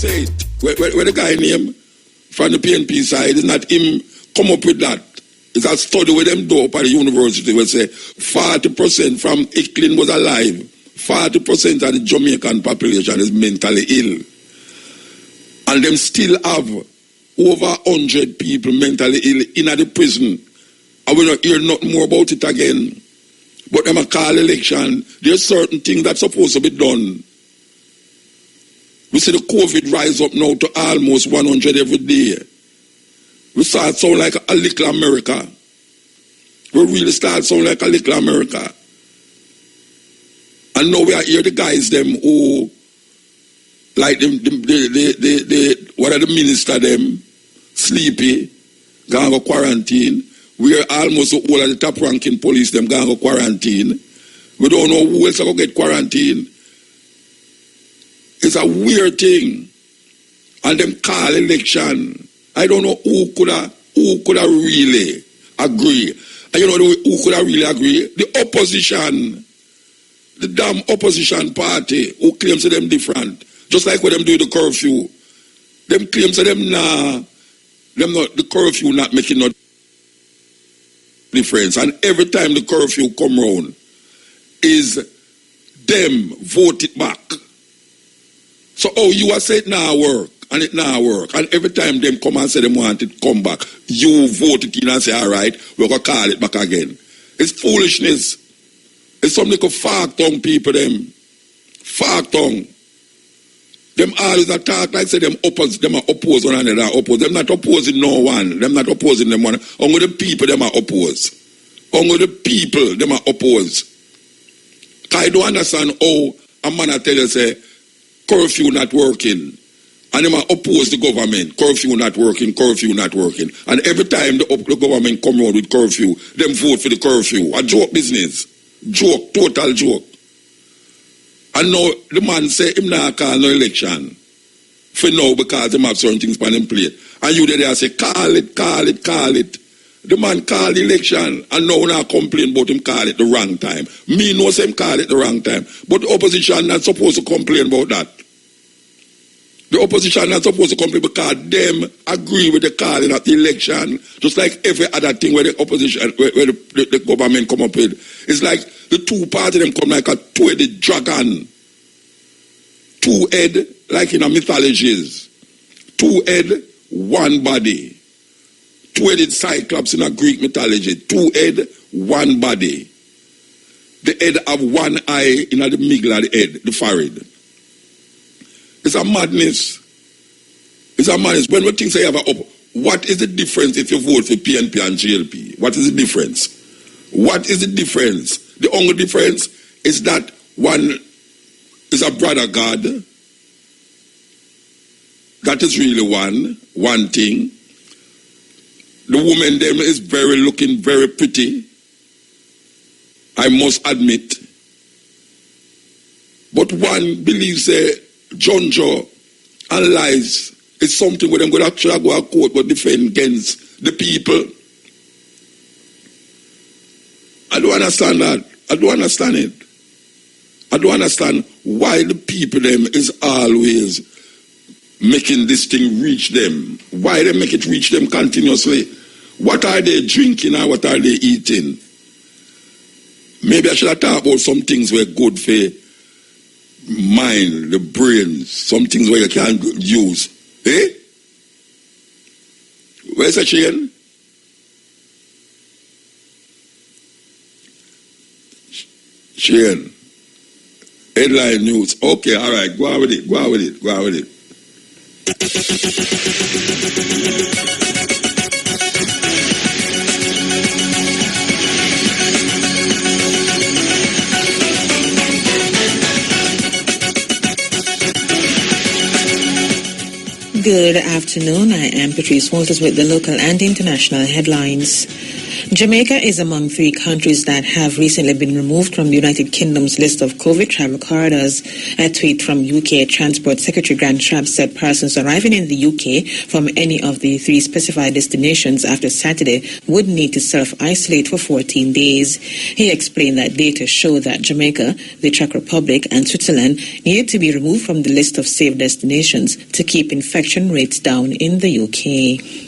say it. Where the guy name from the PNP side, is not him come up with that. It's a study with them do up at the university where say 40% from Icklin was alive. 40% of the Jamaican population is mentally ill. And them still have over 100 people mentally ill in the prison. I will not hear nothing more about it again. But them a call election. There's certain things that's supposed to be done. We see the COVID rise up now to almost 100 every day. We start sound like a little America. We really start sound like a little America. And now we are here the guys them who, like what are the minister them, sleepy, gonna go quarantine. We are almost all of the top ranking police them gonna go quarantine. We don't know who else will get quarantine. It's a weird thing. And them call election. I don't know who could have really agree. And you know who could have really agree? The opposition. The damn opposition party who claims them different. Just like what them do the curfew. Them claims them the curfew not making no difference. And every time the curfew come round, is them vote it back. So you are saying it now work, and it now work. And every time them come and say they want it come back, you vote it in and say, all right, we're going to call it back again. It's foolishness. It's some little fag tongue people, them. Fag tongue. Them always attack like say them are opposed one another. Them not opposing no one. Them not opposing them one. Only the people them are opposed. Only the people them are opposed. I don't understand how a man tell you say curfew not working. And them are opposed the government. Curfew not working, curfew not working. And every time the government come around with curfew, them vote for the curfew. A joke business. Joke, total joke. And now the man say him not call no election for now because him have certain things on him plate. And you there say call it. The man call the election and now not complain about him call it the wrong time. Me know say him call it the wrong time. But the opposition not supposed to complain about that. The opposition not supposed to complain because them agree with the calling of the election, just like every other thing where the opposition, where the government come up with. It's like the two parties them come like a two-headed dragon. Two-head, like in a mythologies. Two-head, one body. Two-headed cyclops in a Greek mythology. Two-head, one body. The head have one eye in the middle of the head, the forehead. It's a madness. It's a madness. When we think say you have what is the difference if you vote for PNP and GLP? What is the difference? What is the difference? The only difference is that one is a brother God. That is really one thing. The woman them is looking very pretty. I must admit. But one believes Jonjo and lies is something where them going to actually go to court but defend against the people. I don't understand that. I don't understand it. I don't understand why the people them is always making this thing reach them. Why they make it reach them continuously. What are they drinking and what are they eating? Maybe I should have talked about some things were good for mind, the brain, some things where you can't use. Eh? Where's the chain? Chain. Headline news. Okay, all right, go on with it. Good afternoon. I am Patrice Walters with the local and international headlines. Jamaica is among 3 countries that have recently been removed from the United Kingdom's list of COVID travel corridors. A tweet from UK Transport Secretary Grant Shapps said persons arriving in the UK from any of the 3 specified destinations after Saturday would need to self-isolate for 14 days. He explained that data show that Jamaica, the Czech Republic and Switzerland needed to be removed from the list of safe destinations to keep infection rates down in the UK.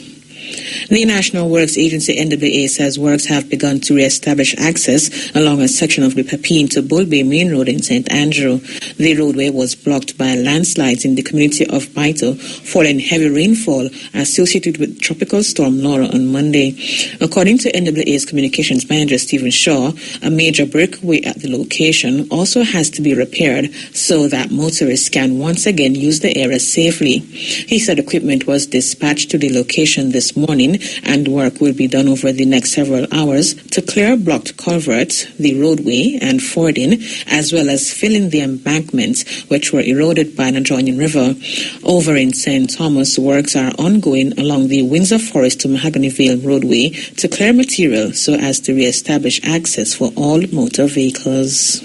The National Works Agency NWA says works have begun to re-establish access along a section of the Papine to Bull Bay Main Road in St. Andrew. The roadway was blocked by landslides in the community of Baito following heavy rainfall associated with Tropical Storm Laura on Monday. According to NWA's communications manager Stephen Shaw, a major breakaway at the location also has to be repaired so that motorists can once again use the area safely. He said equipment was dispatched to the location this morning and work will be done over the next several hours to clear blocked culverts, the roadway and fording, as well as filling the embankments which were eroded by an adjoining river. Over in St. Thomas, works are ongoing along the Windsor Forest to Mahogany Vale roadway to clear material so as to re-establish access for all motor vehicles.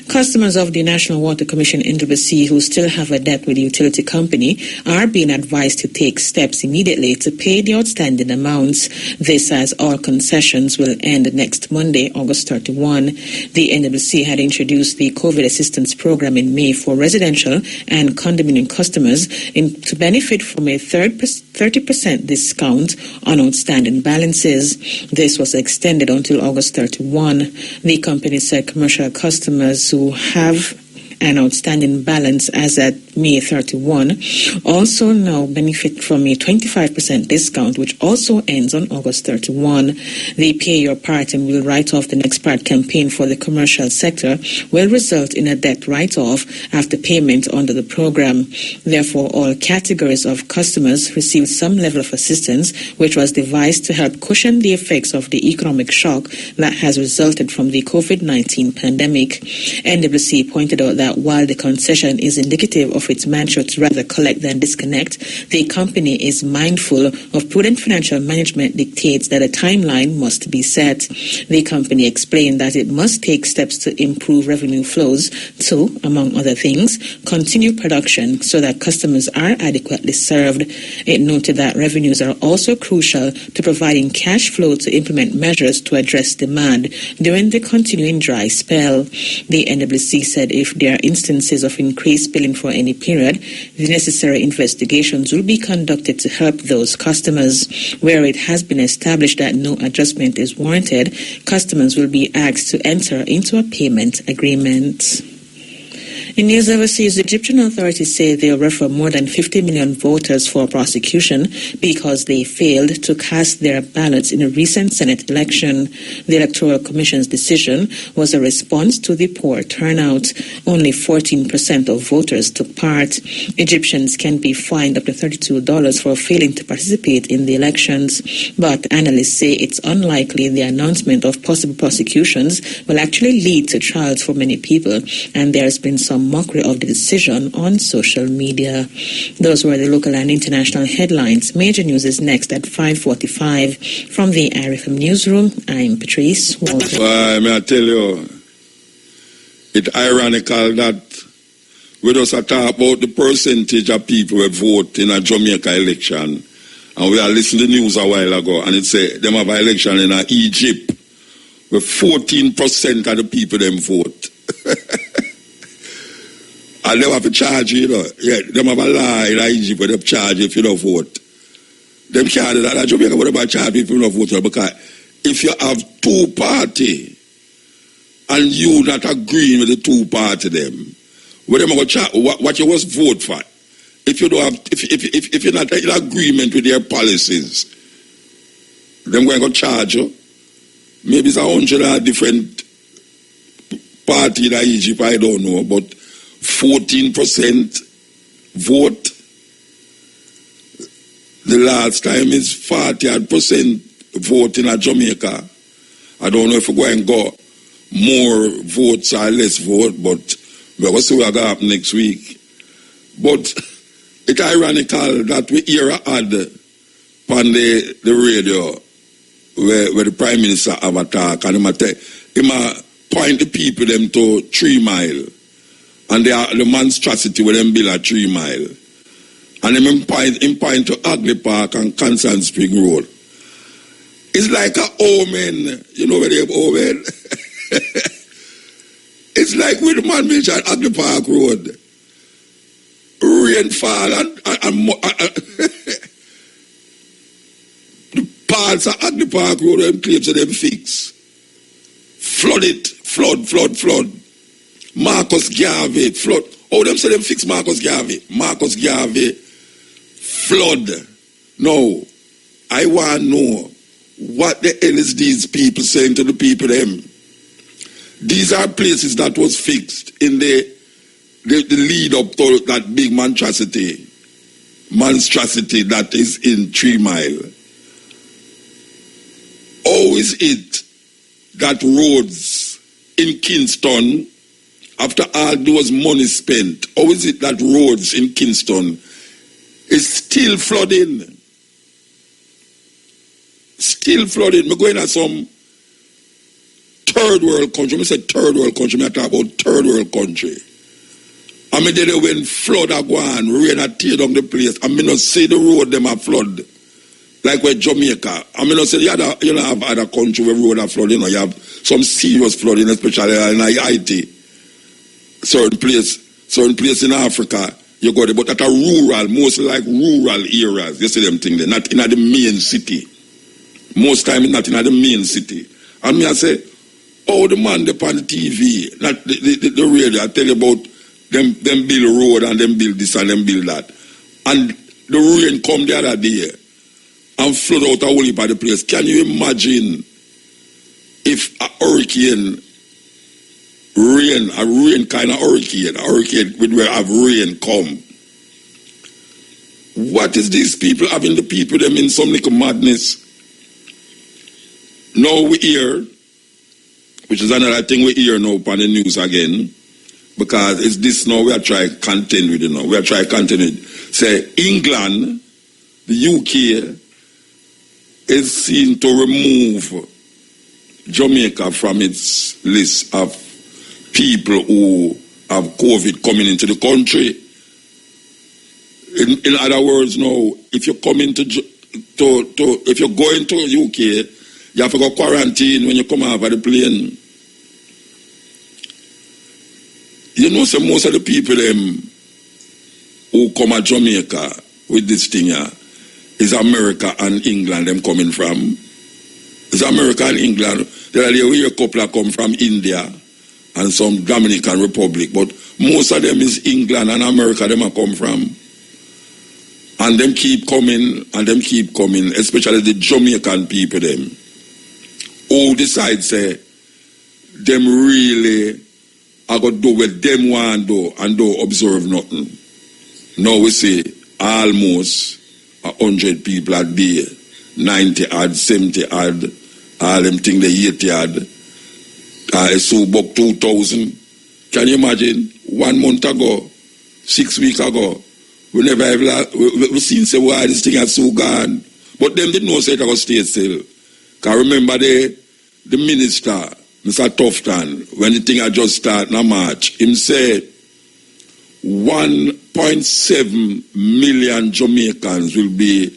Customers of the National Water Commission NWC who still have a debt with the utility company are being advised to take steps immediately to pay the outstanding amounts. This as all concessions will end next Monday, August 31. The NWC had introduced the COVID assistance program in May for residential and condominium customers to benefit from a 30% discount on outstanding balances. This was extended until August 31. The company said commercial customers who have an outstanding balance as at May 31 also now benefit from a 25% discount, which also ends on August 31. The Pay Your Part and Will Write Off the Next Part campaign for the commercial sector will result in a debt write-off after payment under the program. Therefore, all categories of customers received some level of assistance, which was devised to help cushion the effects of the economic shock that has resulted from the COVID-19 pandemic. NWC pointed out that while the concession is indicative of its mantra to rather collect than disconnect, the company is mindful of prudent financial management dictates that a timeline must be set. The company explained that it must take steps to improve revenue flows to, among other things, continue production so that customers are adequately served. It noted that revenues are also crucial to providing cash flow to implement measures to address demand during the continuing dry spell. The NWC said if there are instances of increased billing for any period, the necessary investigations will be conducted to help those customers. Where it has been established that no adjustment is warranted, customers will be asked to enter into a payment agreement. In news overseas, the Egyptian authorities say they'll refer more than 50 million voters for prosecution because they failed to cast their ballots in a recent Senate election. The Electoral Commission's decision was a response to the poor turnout. Only 14% of voters took part. Egyptians can be fined up to $32 for failing to participate in the elections, but analysts say it's unlikely the announcement of possible prosecutions will actually lead to trials for many people, and there's been some mockery of the decision on social media. Those were the local and international headlines. Major news is next at 5:45. From the RFM newsroom, I'm Patrice Walter. May I tell you, it's ironical that we just talk about the percentage of people who vote in a Jamaica election, and we are listening to the news a while ago, and it said them have an election in Egypt where 14% of the people them vote. And they have to charge you, Yeah, they have a law in Egypt where they charge if you don't vote. Them can't do that. Jamaica would have charge if you don't vote, because if you have two party and you not agreeing with the two party them, what them what you was vote for? If you don't have, if you're not in agreement with their policies, them going to charge you. Maybe it's 100 different party in Egypt, I don't know, but 14% vote. The last time is 40% vote in Jamaica. I don't know if we're going to go more votes or less vote, but we're going to see what's going to happen next week. But it's ironical that we hear an ad on the radio where the Prime Minister have a talk, and he point the people them to 3 Mile. And the monstrosity where them build a 3 Mile. And him point to Ugly Park and Constant Spring Road. It's like a omen. You know where they have omen? It's like with the man mentioned Ugly Park Road. Rainfall and the parts of Ugly Park Road them claims to them fix. Flood it. Flood. Marcus Garvey, flood. Oh, them say them fix Marcus Garvey. Marcus Garvey, flood. No, I want to know what the hell is these people saying to the people them. These are places that was fixed in the lead up to that big monstrosity that is in 3 Mile. How is it that roads in Kingston, after all those money spent, how is it that roads in Kingston is still flooding? Still flooding. I'm going at some third world country. When I say third world country, I talk about third world country. I mean, then when flood are going, rain are tear down the place. I mean, not say the road them are flood. Like where Jamaica. I mean, not say you don't have other country where road are flooding. You have some serious flooding, especially in Haiti. Certain place in Africa, you got it, but at a rural, mostly like rural areas. You see them thing there, not in the main city. Most time not in the main city. And me I say, oh, the man up on the TV, not the radio, I tell you about them build road and them build this and them build that. And the rain come the other day and flood out a whole heap of the place. Can you imagine if a hurricane kind of hurricane, a hurricane would have rain come? What is these people having the people them in some little madness? Now we hear, which is another thing we hear now on the news again, because it's this now we are trying to contend with it now. We are trying to contend with it. Say England, the UK, is seen to remove Jamaica from its list of people who have COVID coming into the country. In other words, now, if you come into if you go into UK, you have to go quarantine when you come out of the plane. You know, so most of the people who come to Jamaica with this thing here is America and England them coming from. It's America and England. There are a couple that come from India and some Dominican Republic, but most of them is England and America them are come from. And them keep coming, especially the Jamaican people them, who decide say, them really are going to do what them want to do and don't observe nothing. Now we see almost 100 people a day, 90 odd, 70 odd, all them thing they 80 odd. So about 2,000. Can you imagine? 1 month ago, 6 weeks ago, we never have we seen say why this thing has so gone. But them didn't know say it was stay still. Can remember the minister, Mr. Tufton, when the thing had just started in March, him said 1.7 million Jamaicans will be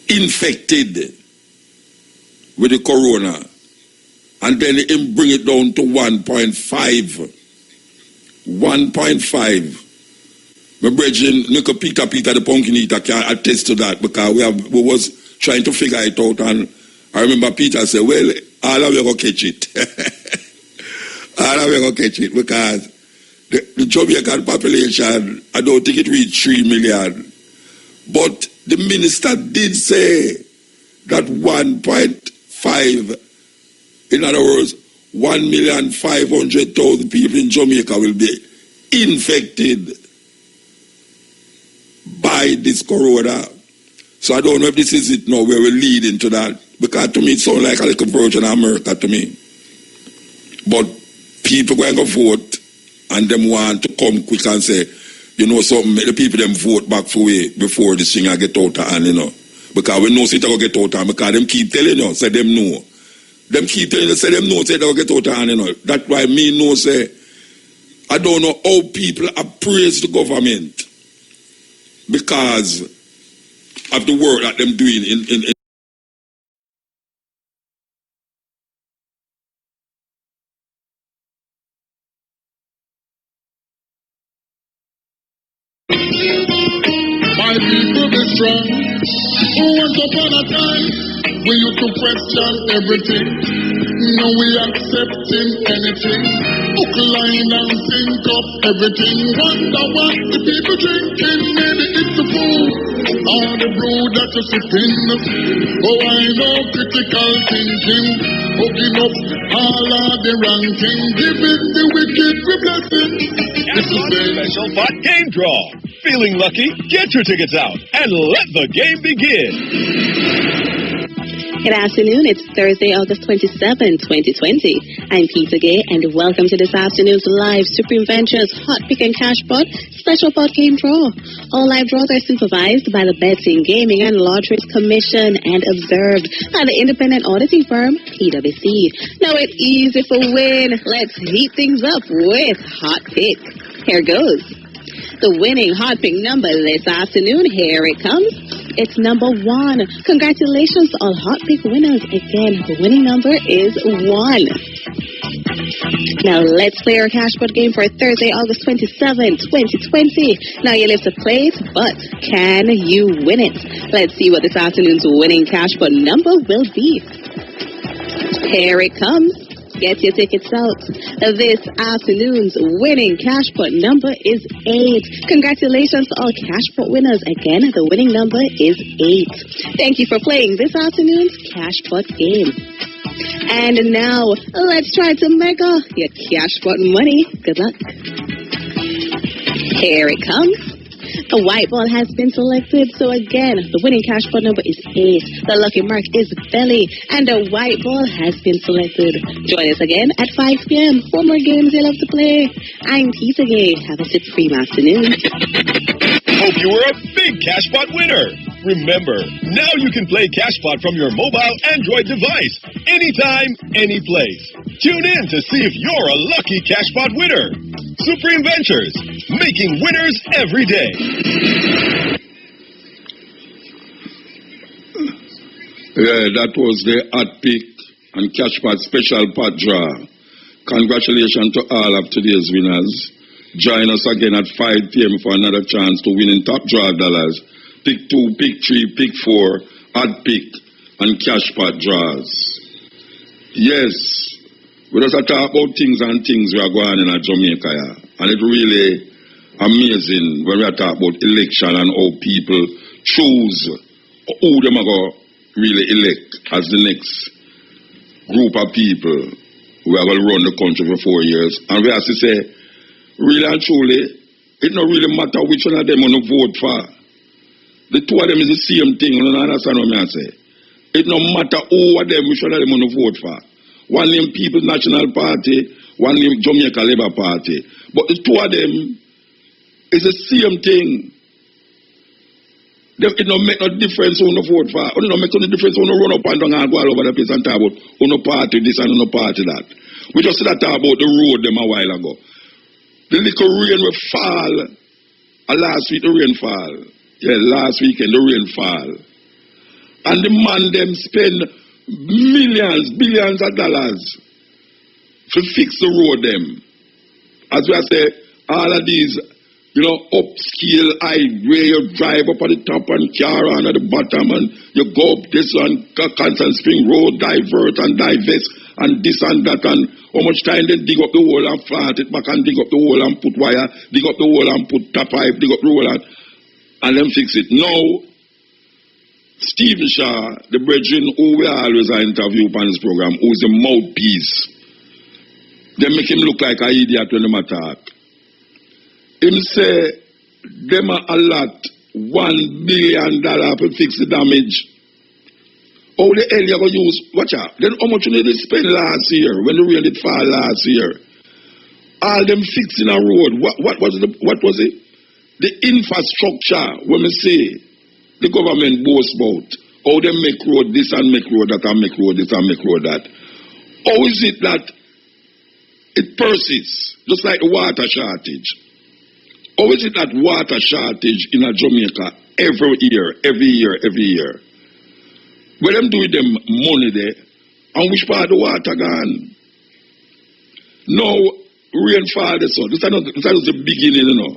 infected with the corona. And then him bring it down to 1.5. 1.5. My brethren, Nico Peter the pumpkin eater can attest to that, because we was trying to figure it out, and I remember Peter said, well, all of you go catch it. All of you go catch it, because the Jamaican population, I don't think it reached 3 million. But the minister did say that 1.5, in other words, 1,500,000 people in Jamaica will be infected by this corona. So I don't know if this is it now where we're leading to that, because to me it sounds like a little version of America to me. But people going to vote and them want to come quick and say, you know something, the people them vote back for way before this thing I get out of hand, you know. Because we know it will get out and because them keep telling you, say them know. Them keep telling you, say them know, say they will get out and you know. That's why me know, say, I don't know how people appraise the government because of the work that them doing in My people be strong. Once upon a time, we used to question everything. Now we accepting anything. Hook, line and think of everything. Wonder what the people drinking. Maybe it's the food or the brew that you're sipping. Oh, I know critical thinking. Hooking up all of the ranking. Giving the wicked the blessing. This is the special pot game draw. Feeling lucky? Get your tickets out and let the game begin. Good afternoon. It's Thursday, August 27, 2020. I'm Peter Gay, and welcome to this afternoon's live Supreme Ventures Hot Pick and Cash Pot Special Pot Game Draw. All live draws are supervised by the Betting, Gaming and Lotteries Commission and observed by the independent auditing firm, PwC. Now it's easy for win. Let's heat things up with Hot Pick. Here goes. The winning Hot Pick number this afternoon, here it comes. It's number 1. Congratulations to all Hot Pick winners. Again, the winning number is 1. Now let's play our cash pot game for Thursday, August 27, 2020. Now you live to play it, but can you win it? Let's see what this afternoon's winning cash pot number will be. Here it comes. Get your tickets out. This afternoon's winning cash pot number is 8. Congratulations to all cash pot winners. Again, the winning number is 8. Thank you for playing this afternoon's cash pot game. And now, let's try to mega your cash pot money. Good luck. Here it comes. A white ball has been selected, so again, the winning cash pot number is 8. The lucky mark is belly, and a white ball has been selected. Join us again at 5 p.m. for more games you love to play. I'm Peter Gay. Have a supreme afternoon. Hope you were a big cash pot winner. Remember, now you can play cash pot from your mobile Android device, anytime, any place. Tune in to see if you're a lucky cash pot winner. Supreme Ventures, making winners every day. Yeah, that was the Hot Pick and Cash Pot Special Pot Draw. Congratulations to all of today's winners. Join us again at 5 p.m. for another chance to win in top draw dollars. Pick 2, pick 3, pick 4, Hot Pick and Cash Pot draws. Yes, we just talk about things and things we are going in Jamaica. Yeah. And it's really amazing when we are talking about election and how people choose who them are going to really elect as the next group of people who are going to run the country for 4 years. And we have to say, really and truly, it don't really matter which one of them want to vote for. The two of them is the same thing. You understand what I say? It don't matter who of them, which one of them want to vote for. One named People's National Party, one named Jamaica Labour Party. But the two of them is the same thing. It don't make no difference who no vote for. It don't make no difference who no run up and down and go all over the place and talk about who no party this and who no party that. We just talk about the road them a while ago. The little rain will fall. Last week the rain fall. Yeah, last weekend the rain fall. And the man them spend millions, billions of dollars to fix the road them. As we say, all of these, upscale highway, you drive up at the top and car on at the bottom and you go up this one, Constant Spring Road, divert and divest and this and that, and how much time they dig up the hole and plant it back and dig up the hole and put wire, dig up the hole and put tap pipe, dig up the hole and then fix it. Now, Stephen Shaw, the brethren who we always interview on this program, who is the mouthpiece, they make him look like an idiot when they talk. Him say, them a lot, $1 billion to fix the damage. How the hell you going to use, watch out, then how much you need to spend last year, when the rain did fall last year? All them fixing a road, what was it? The infrastructure, when we say, the government boasts about How they make road this and make road that and make road this and make road that. How is it that it persists, just like the water shortage? How is it that water shortage in Jamaica every year? When them do with them money there, and which part of the water gone? Now, rainfall this one. This is the beginning, you know.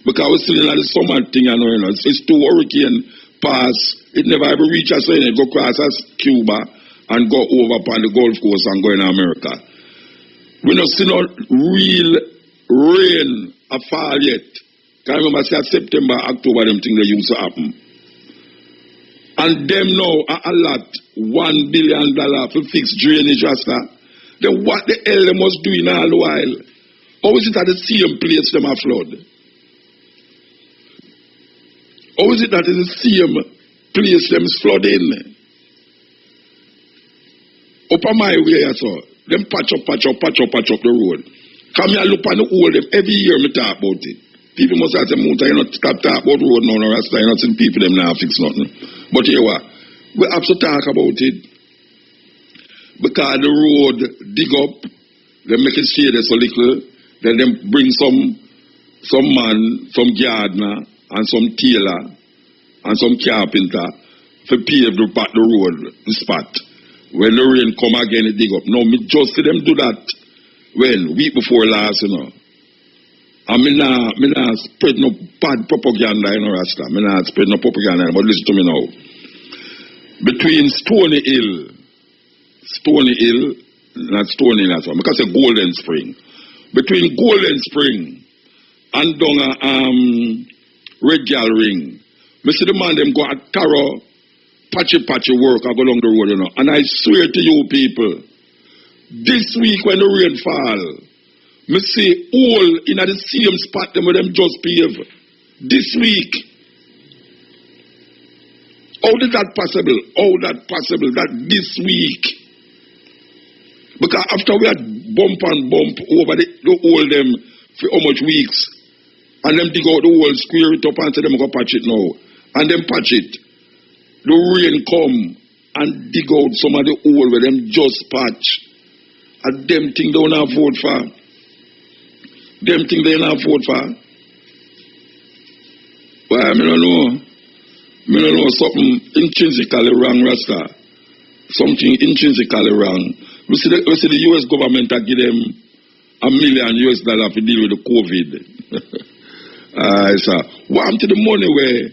Because we're still in the summer thing, you know. It's two hurricane pass. It never ever reach us, so it go across as Cuba and go over upon the Gulf Coast and go in America. We don't see no real rain a fall yet. Can remember say September, October, them things they used to happen. And them now a lot $1 billion for fix drainage rasta. Then what the hell they must do in all the while? How is it at the same place them a flood? How is it that in the same place them flooding? Up on my way, I saw them patch up the road. Come here, look on the whole them every year. Me talk about it. People must have said, "Muta, you not stop talk about road now, no rasta. You not seeing people them now fix nothing." But here we have to talk about it because the road dig up, they make it shade so little, then them bring some man, some gardener, and some tailor, and some carpenter to pave the road, the spot. When the rain come again, it dig up. No, me just see them do that when week before last, you know. And me nah spread no bad propaganda, you know, Rasta. Me nah spread no propaganda, but listen to me now. Between Stony Hill, not Stony Hill, that's one, because it's Golden Spring. Between Golden Spring and down Red Gal Ring, me see the man them go at thorough patchy work I go along the road, you know. And I swear to you people, this week when the rain fall, me see all in the same spot them where them just pave. This week. How is that possible? That this week? Because after we had bump over the whole them for how much weeks, and them dig out the whole, square it up and say them go patch it now. And them patch it. The rain come and dig out some of the hole where them just patch. And them thing they don't have vote for. Well, I don't know. I don't know something intrinsically wrong, Rasta. Something intrinsically wrong. We see the US government give them $1 million to deal with the COVID. What happened to the money where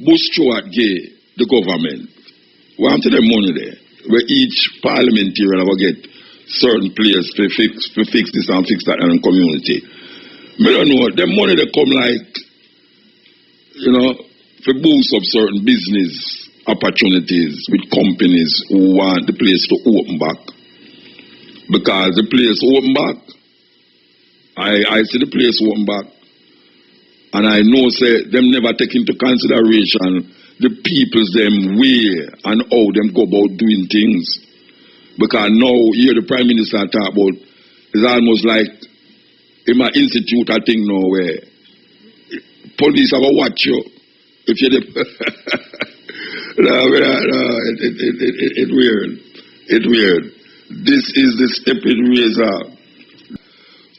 Bush Stewart gave the government? What happened to the money there? Where each parliamentary will get certain players to fix this and fix that in the community. I don't know. The money they come like, you know, to boost up certain business opportunities with companies who want the place to open back. Because the place open back, I see the place open back, and I know say them never take into consideration the people's them way and how them go about doing things. Because now here the Prime Minister talk about, it's almost like in my institute I think now where police have a watch you. If you're the it's weird. It's weird. This is the stepping razor.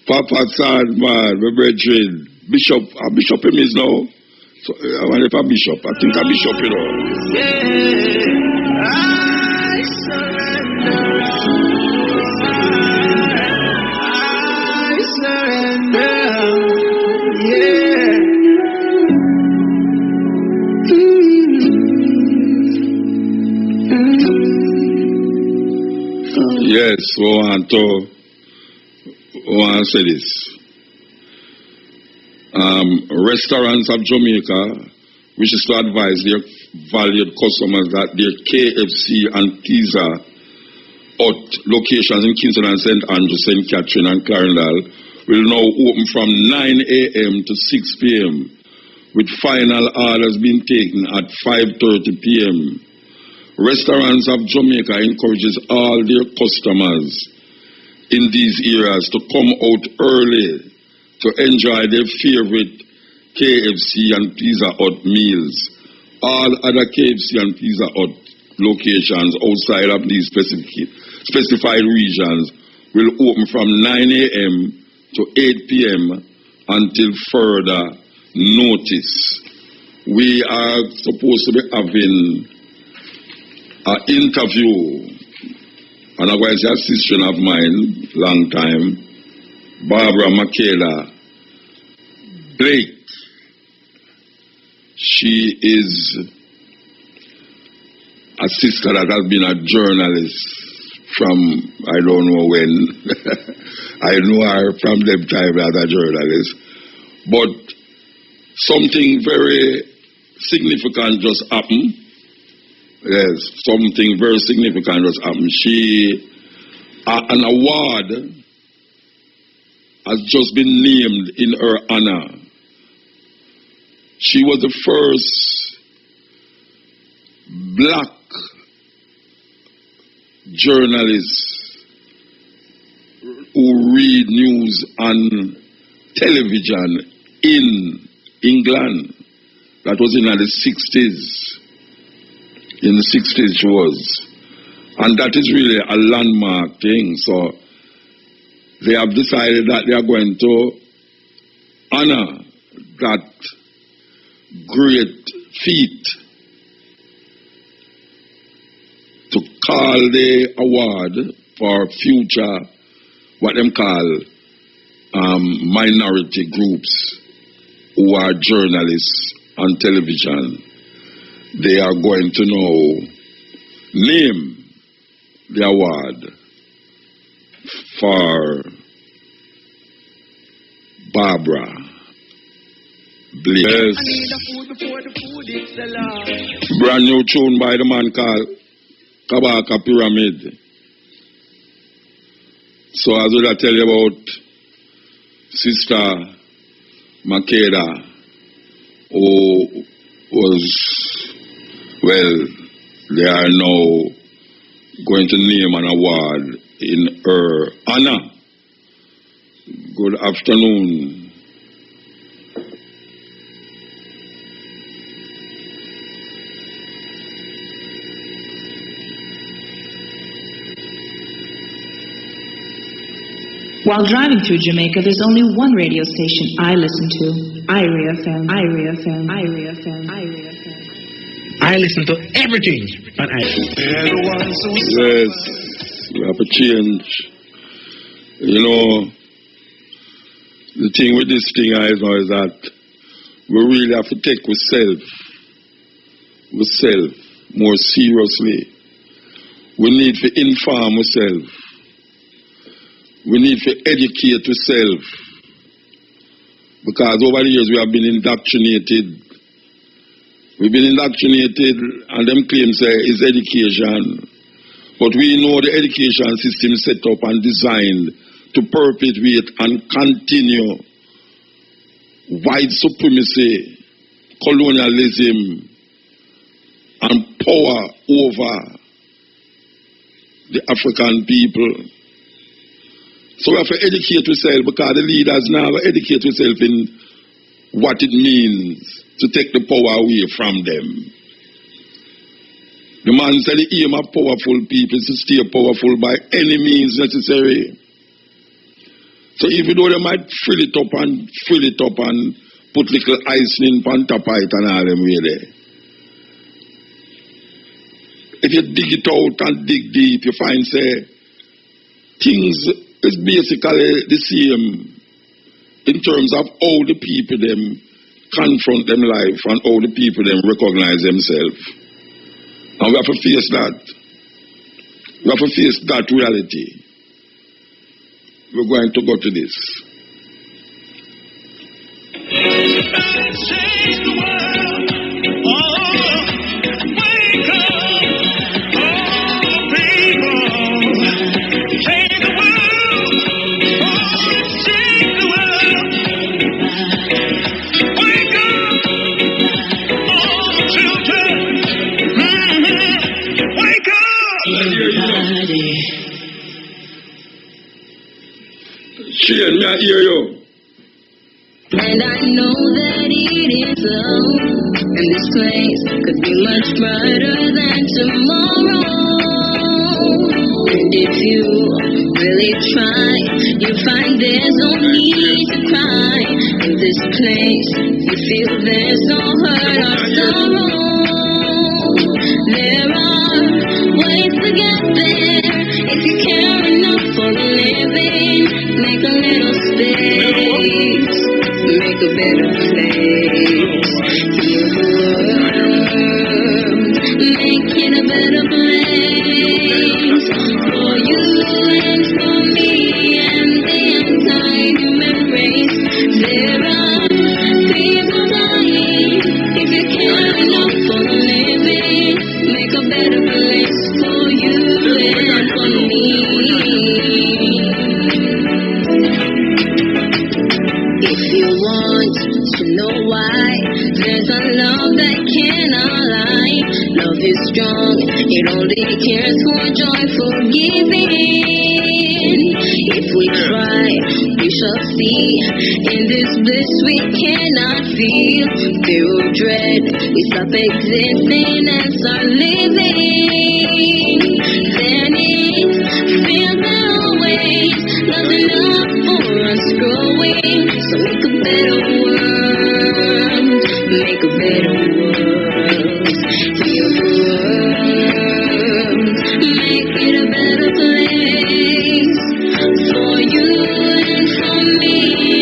Papa Sad man, my brethren. Bishop him is now. So I wonder if a bishop. I think a bishop, you know. Yeah, I surrender. Yeah. Yes, we want to say this. Restaurants of Jamaica wishes to advise their valued customers that their KFC and Pizza Hut locations in Kingston and St. Andrew, St. Catherine and Clarendale will now open from 9 a.m. to 6 p.m. with final orders being taken at 5:30 p.m. Restaurants of Jamaica encourages all their customers in these areas to come out early to enjoy their favorite KFC and Pizza Hut meals all other KFC and Pizza Hut locations outside of these specified regions will open from 9 a.m. to 8 p.m. until further notice. We are supposed to be having an interview, and I was a sister of mine, long time, Barbara Makeda Blake. She is a sister that has been a journalist from I don't know when. I know her from them time as a journalist. But something very significant just happened. Yes, something very significant just happened. An award has just been named in her honor. She was the first black journalist who read news on television in England. That was in the 60s. In the 60s she was. And that is really a landmark thing. So they have decided that they are going to honor that great feat to call the award for future, what them call minority groups who are journalists on television. They are going to now name the award for Barbara Blake. Yes. Brand new tune by the man called Kabaka Pyramid. So as I tell you about Sister Makeda, who was, well, they are now going to name an award in her honor. Good afternoon. While driving through Jamaica, there's only one radio station I listen to. IRIA FM, IRIA FM, IRIA FM, IRIA FM. I listen to everything on Yes, we have to change. You know, the thing with this thing I know is that we really have to take ourselves more seriously. We need to inform ourselves. We need to educate ourselves, because over the years we have been indoctrinated. We've been indoctrinated, and them claims say it's education. But we know the education system is set up and designed to perpetuate and continue white supremacy, colonialism, and power over the African people. So we have to educate ourselves, because the leaders now educate themselves in what it means to take the power away from them. The man said the aim of powerful people is to stay powerful by any means necessary. So even though they might fill it up and put little icing on top of it and all them way there, if you dig it out and dig deep, you find say things is basically the same in terms of how the people them confront them life and how the people them recognize themselves. And we have to face that. We have to face that reality. We're going to go to this. Change the world. Oh, wake up. Oh, people. Change the world. Shane, may I hear you? And I know that it is love, and this place could be much brighter than tomorrow. And if you really try, you find there's no need to cry. In this place, you feel there's no hurt or sorrow. There are ways to get there if you care enough for the living. Make a little space. Make a better place. Heal the world. Make it a better place for you and for me and the entire human race. There are people dying. If you care enough for the living, make a better place for you and for me. If you want to know why, there's a love that cannot lie. Love is strong, it only cares for joyful giving. If we try, we shall see. In this bliss we cannot feel. Through dread, we stop existing and start living. Then it feels that always not enough for us growing. So make a better world, make a better world. Heal the world, make it a better place for you and for me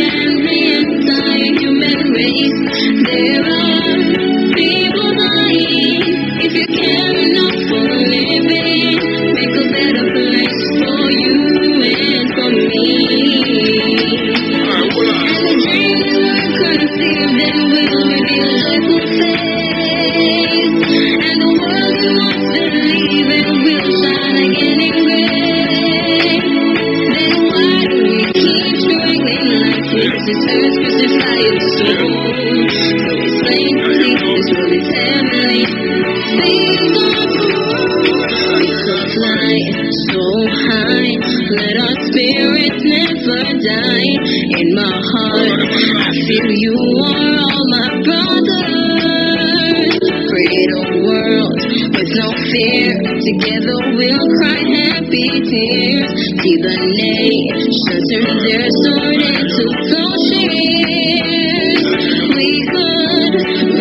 and the entire human race. There are people dying. If you care enough for the living, make a better place for you and for me. Conceived and will reveal joyful face, and the world you must believe in will shine again in grace. Then why do we keep struggling like this? It's earth crucified soul. So it's plain to see this world is heavenly. Things are we could fly so high, let our spirits never die. In my heart, I feel you are all my brothers. Create a world with no fear. Together we'll cry happy tears. See the nations turn their sword into plowshares. We could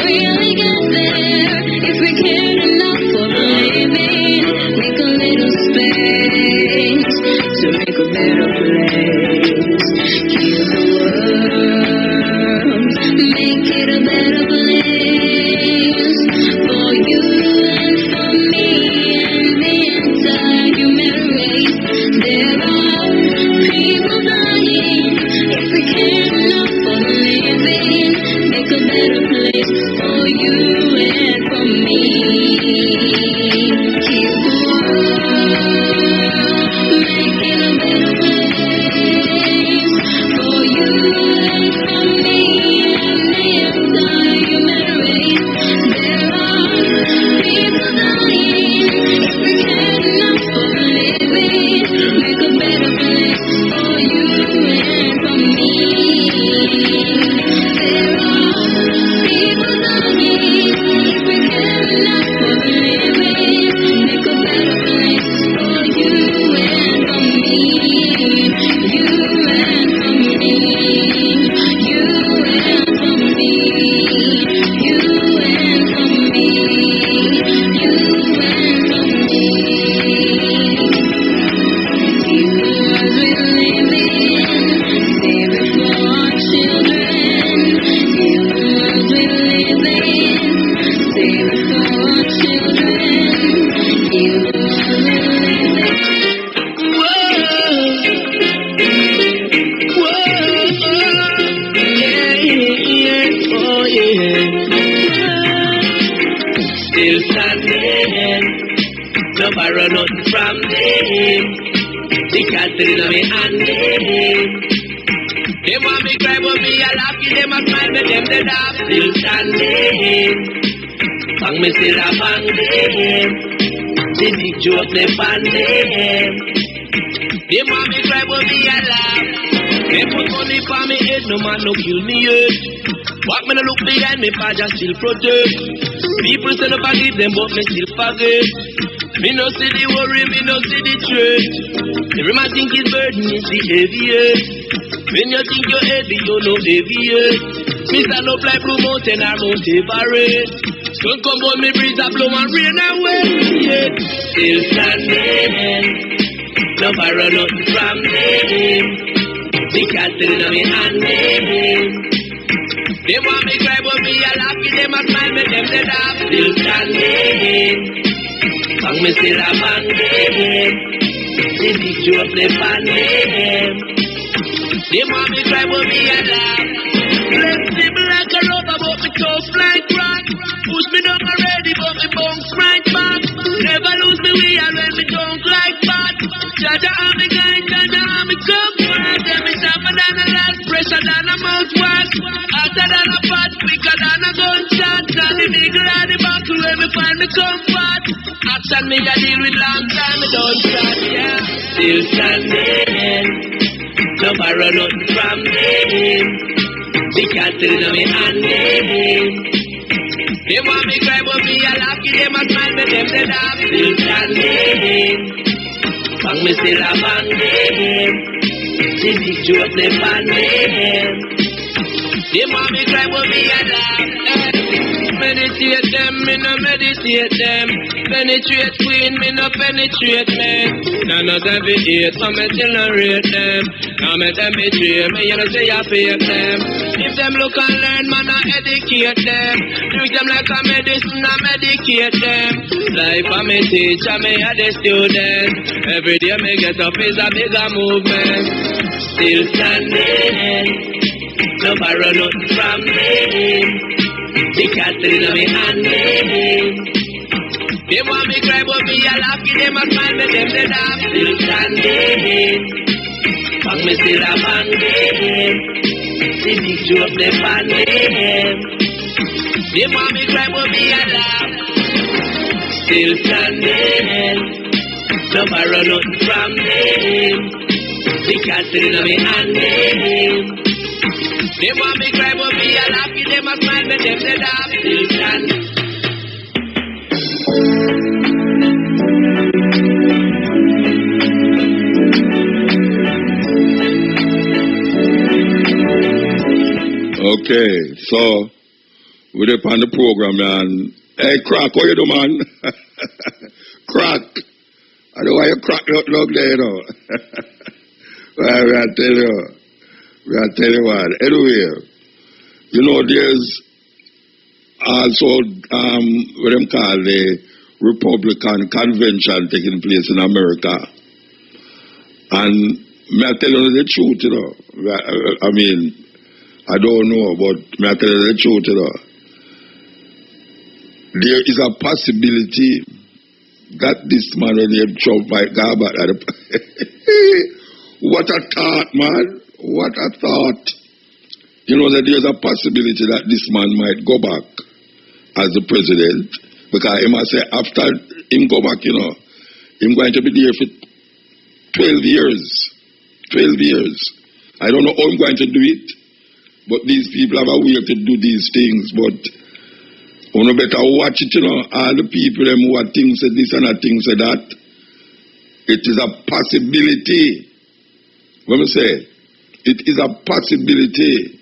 really get there if we cared enough for the living. Make a little space to make a better place. Heal the world, make it a better place for you and for me and the entire human race. There are people dying. If we care enough for the living, make a better place for you and for me. Heal the world, make it a better place for you and for me and the entire human race. There are people dying. If we care enough for the living, make a better place for you and for me. There are people dying. If we care enough for the living, make a better place for you and for me. You and for me. You and for me. You and for me. You and for me. See the world we live in. Save it for our children. See the world we live in. Save it for our children. See the world we live in. Whoa, yeah, oh yeah. Still standing, no borrow nothing from them. The cattle in my hand. They want me cry, but me a laugh. Give them a smile, but them dead off. Still standing, bang me still a bang them. The big joke they fan them. They want me cry, but me a laugh. They put money for me head, no man no kill me yet. Walk me no look behind me, but I still protect. People say no forgive them, but me still forget. Me no see the worry, me no see the threat. Every man think his burden is the heaviest. When you think you're heavy, you're no heaviest. Me stand up like Blue Mountain or Mount Everest. Sun come on me breeze a blow and rain away. Yeah. Still standing, no borrow nothing from them. The cattle in me hand. They want me cry, but me a laugh. Them a smile, me them dead off. Still standing, and me still a bandit. The big joke they bandit. They want me cry, but me a laugh. Flexible like a rubber, but me tough like rock. Push me down already, but me bounce right back. Never lose me way, and when me don't like bad. Jaja on me guide, Jaja on me comfort. Tell me sharper than a last, pressure than a mouthwash. Hotter than a pot, quicker than a gunshot. Tell the nigga on the buckle where me find me comfort. Action me a deal with long time, me don't start, yeah. Still standing, no borrow nothing from them. The cattle in me hand. They want me cry, but me a laugh. Them a smile, me them dead off. Still standing, and me still a bandit. The big joke they bandit. They want me cry, but me a laugh. Meditate them, me no meditate them. Penetrate queen, me no penetrate men. None of them be hate, so me still no rate them. Now me them betray me, you know say I fake them. If them look and learn, man I educate them. Treat them like a medicine, I medicate them. Life I me teacher, me a the student. Every day me get up is a bigger movement. Still standing, no borrow nothing from me. The cattle in me hand. They want me cry, but me a laugh. Them a smile, me them dead off. Still standing, and me still a bandit. The big joke they bandit. They want me cry, but me a laugh. Still standing, no borrow nothing from them. The cattle in me hand. They want me cry, but me a laugh. Them a smile, me them dead off. Still standing. Okay, so we're up on the program, man. Hey, Crack, what you do, man? Crack. I don't want you crack look there, you know. Well, we gotta tell you what. Anyway, you know, there's also what them call the Republican convention taking place in America. And may I tell you the truth, you know. I mean, I don't know, but may I tell you the truth, you know. There is a possibility that this man when he Trump might go back at what a thought, man. What a thought. You know that there's a possibility that this man might go back as the president, because he must say after him go back, you know, him going to be there for 12 years. 12 years. I don't know how I'm going to do it, but these people have a way to do these things, but you know, better watch it, you know, all the people who are things say this and a thing say that. It is a possibility. Let me say, it is a possibility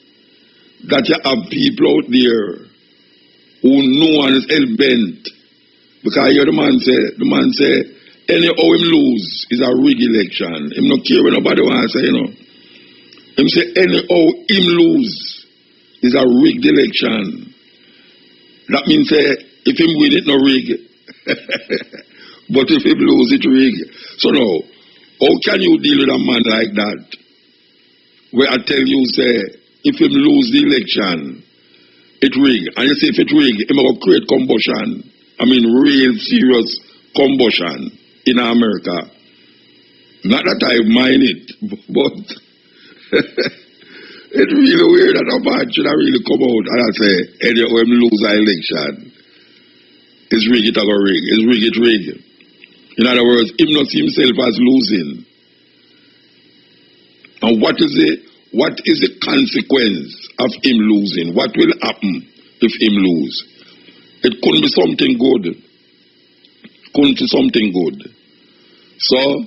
that you have people out there who know and is hell-bent. Because you hear the man say, anyhow him lose is a rigged election. Him not care what nobody wants to say, you know. Him say, anyhow him lose is a rigged election. That means if him win it, no rig. But if him lose it, rig. So now, how can you deal with a man like that? Where I tell you, say, if him lose the election, it rig. And you say if it rig, it will create combustion. I mean, real serious combustion in America. Not that I mind it, but it's really weird that a man should have really come out and I say, any of him lose an election. It's rig, it a go rig. It's rig, it rig. In other words, him not see himself as losing. And what is what is the consequence of him losing? What will happen if him lose? It couldn't be something good. Couldn't be something good. So,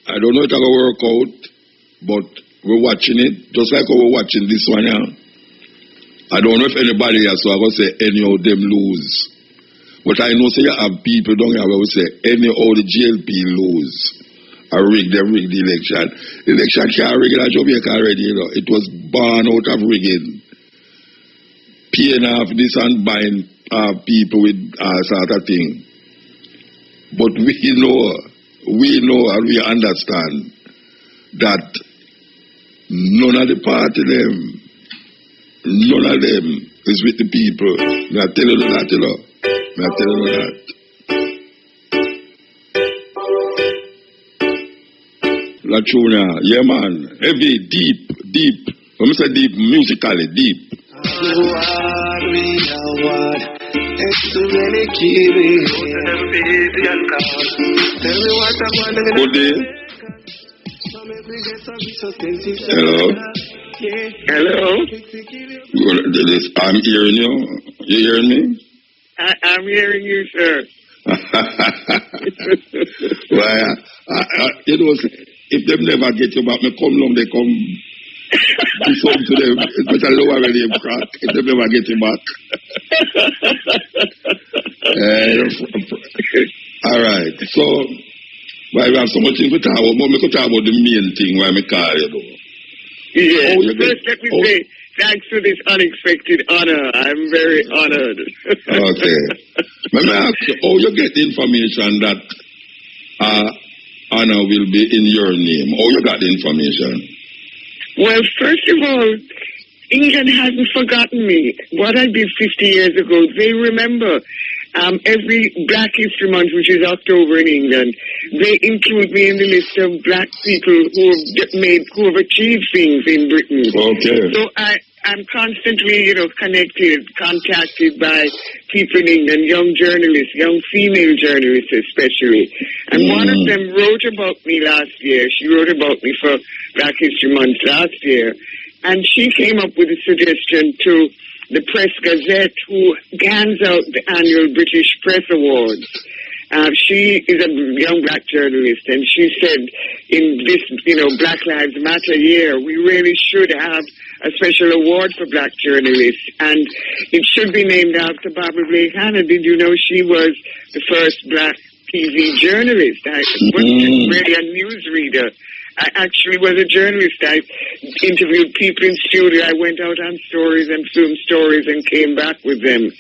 I don't know if it's going to work out, but we're watching it, just like we're watching this one now. I don't know if anybody else is going to say any of them lose. But I know say you have people down here who say any of the GLP lose. I rigged the election. Election can't rig it at Jamaica already, you know. It was born out of rigging. Paying off this and buying people with sort of thing. But we know and we understand that none of the party none of them is with the people. I'm telling you that, you know. I'm telling you that. La Chuna, yeah man, heavy, deep. When I say deep, musically deep. Good day. Hello. Hello. I'm hearing you. You hearing me? I'm hearing you, sir. Well, you know, if them never get you back, me come long, they come do something to them. It's better lower when they crack if they never get you back. All right. So, why we have so much thing to talk about, but we could talk about the main thing why me call you, though. Yeah. First, let me say thanks for this unexpected honor. I'm very honored. Okay. Let me ask you, how you get the information that honor will be in your name? How you got the information? Well, first of all, England hasn't forgotten me. What I did 50 years ago, they remember. Every Black History Month, which is October in England, they include me in the list of black people who have achieved things in Britain. Okay. So I'm constantly, contacted by people in England, young journalists, young female journalists especially. And one of them wrote about me last year. She wrote about me for Black History Month last year. And she came up with a suggestion to the Press Gazette, who hands out the annual British Press Awards. She is a young black journalist, and she said in this, Black Lives Matter year, we really should have a special award for black journalists, and it should be named after Barbara Blake Hannah. Did you know she was the first black TV journalist? I wasn't really a newsreader. I actually was a journalist. I interviewed people in studio. I went out on stories and filmed stories and came back with them.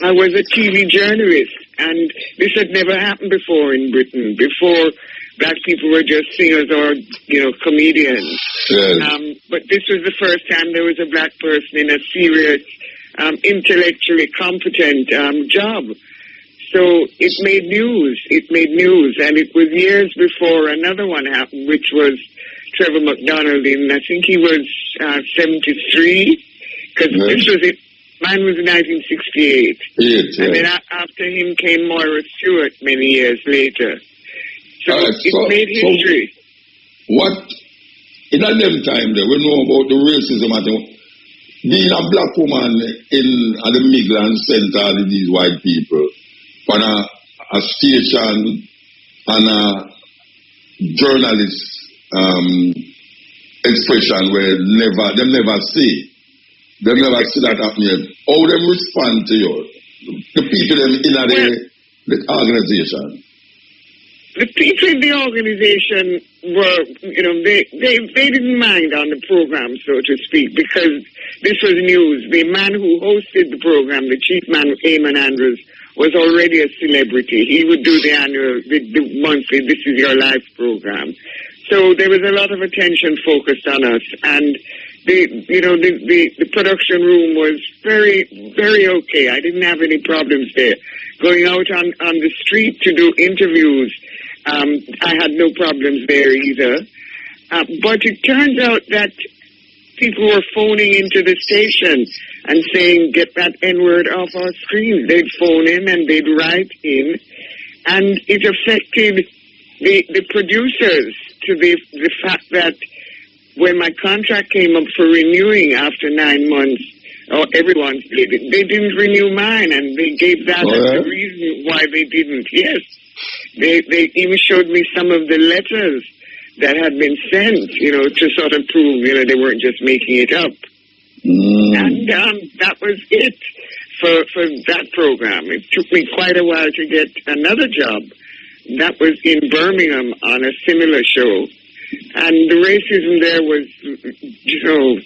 I was a TV journalist, and this had never happened before in Britain. Before, black people were just singers or, comedians. Yes. But this was the first time there was a black person in a serious, intellectually competent job. So it made news. And it was years before another one happened, which was Trevor McDonald I think he was 73, because this was it. Mine was in 1968. Yes. And then after him came Moira Stewart many years later. So it made history. So what, in that them time there, we know about the racism at being a black woman at the Midland Center with these white people. On a station and a journalist expression where they never see that happening. How them respond to you? The people in the organization. The people in the organization were, they didn't mind on the program, so to speak, because this was news. The man who hosted the program, the chief man, Eamon Andrews, was already a celebrity. He would do the monthly This Is Your Life program. So there was a lot of attention focused on us, and the production room was very, very okay. I didn't have any problems there. Going out on the street to do interviews, I had no problems there either. But it turns out that people were phoning into the station and saying, get that N-word off our screen. They'd phone in and they'd write in. And it affected the producers to the fact that when my contract came up for renewing after 9 months, or everyone's, they didn't renew mine, and they gave that as the reason why they didn't. Yes, they even showed me some of the letters that had been sent, to sort of prove, they weren't just making it up. And that was it for that program. It took me quite a while to get another job. That was in Birmingham on a similar show. And the racism there was,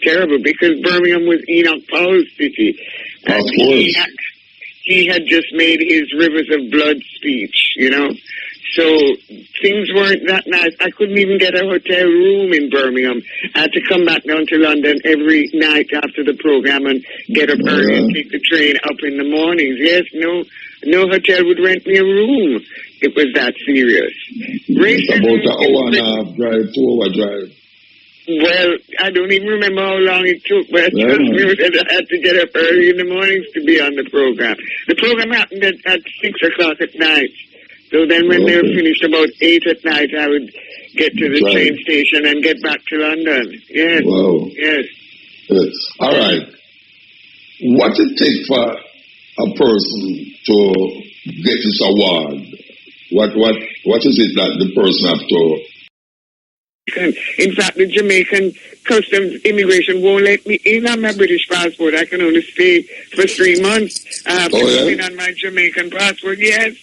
terrible, because Birmingham was Enoch Powell's city. And he had just made his Rivers of Blood speech, So things weren't that nice. I couldn't even get a hotel room in Birmingham. I had to come back down to London every night after the program and get up early and take the train up in the mornings. Yes, no hotel would rent me a room. It was that serious. Racism, about an hour and a half drive, 2 hour drive. Well, I don't even remember how long it took, but I just knew that I had to get up early in the mornings to be on the program. The program happened at 6 o'clock at night. So then when they were finished about 8 at night, I would get to the train station and get back to London. Yes. Wow. Yes. All right. What it take for a person to get this award? What is it that the person have to? In fact, the Jamaican Customs Immigration won't let me in on my British passport. I can only stay for 3 months. I have to come in on my Jamaican passport. Yes.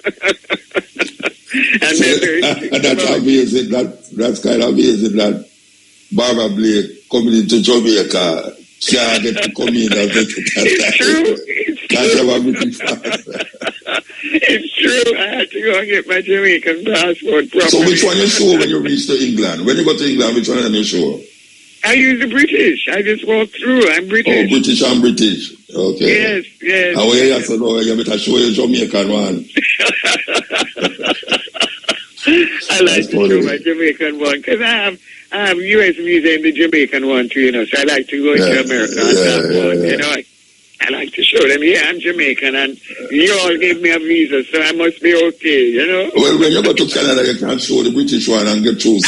And that's amazing. That's kind of amazing that Barbara Blake coming into Jamaica can't get to come in and get it. It's true. Can't have a British passport. It's true. I had to go and get my Jamaican passport properly. So which one you show when you reach to England? When you go to England, which one are you show? I use the British. I just walk through. I'm British. Oh, British and British. Okay. Yes. And when you have to know, you better show your Jamaican one. I like to show my Jamaican one because I have U.S. visa in the Jamaican one too, so I like to go into America on that one, I like to show them, I'm Jamaican, and you all gave me a visa, so I must be okay, Well, when you go to Canada, you can show the British one and get through.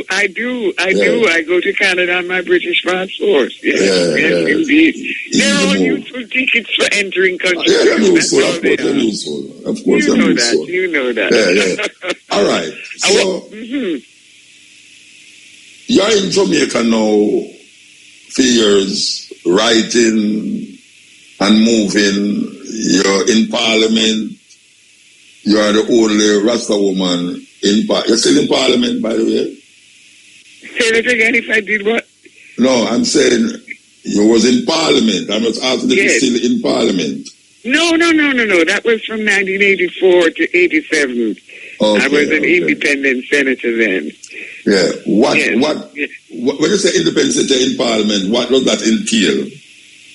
I do. I go to Canada on my British passport. Yes, indeed. They're all useful tickets for entering countries. They're useful, of course, they're useful. Of course, they're useful. You know that. All right. So, you're in Jamaica now, for years, writing and moving. You're in Parliament. You are the only Rasta woman in Parliament. You're still in Parliament, by the way? Say that again, if I did what? No, I'm saying you was in Parliament. I'm not asking if you're still in Parliament. No. That was from 1984 to 87. I was an independent senator then. Yeah. When you say independent senator in Parliament, what does that entail?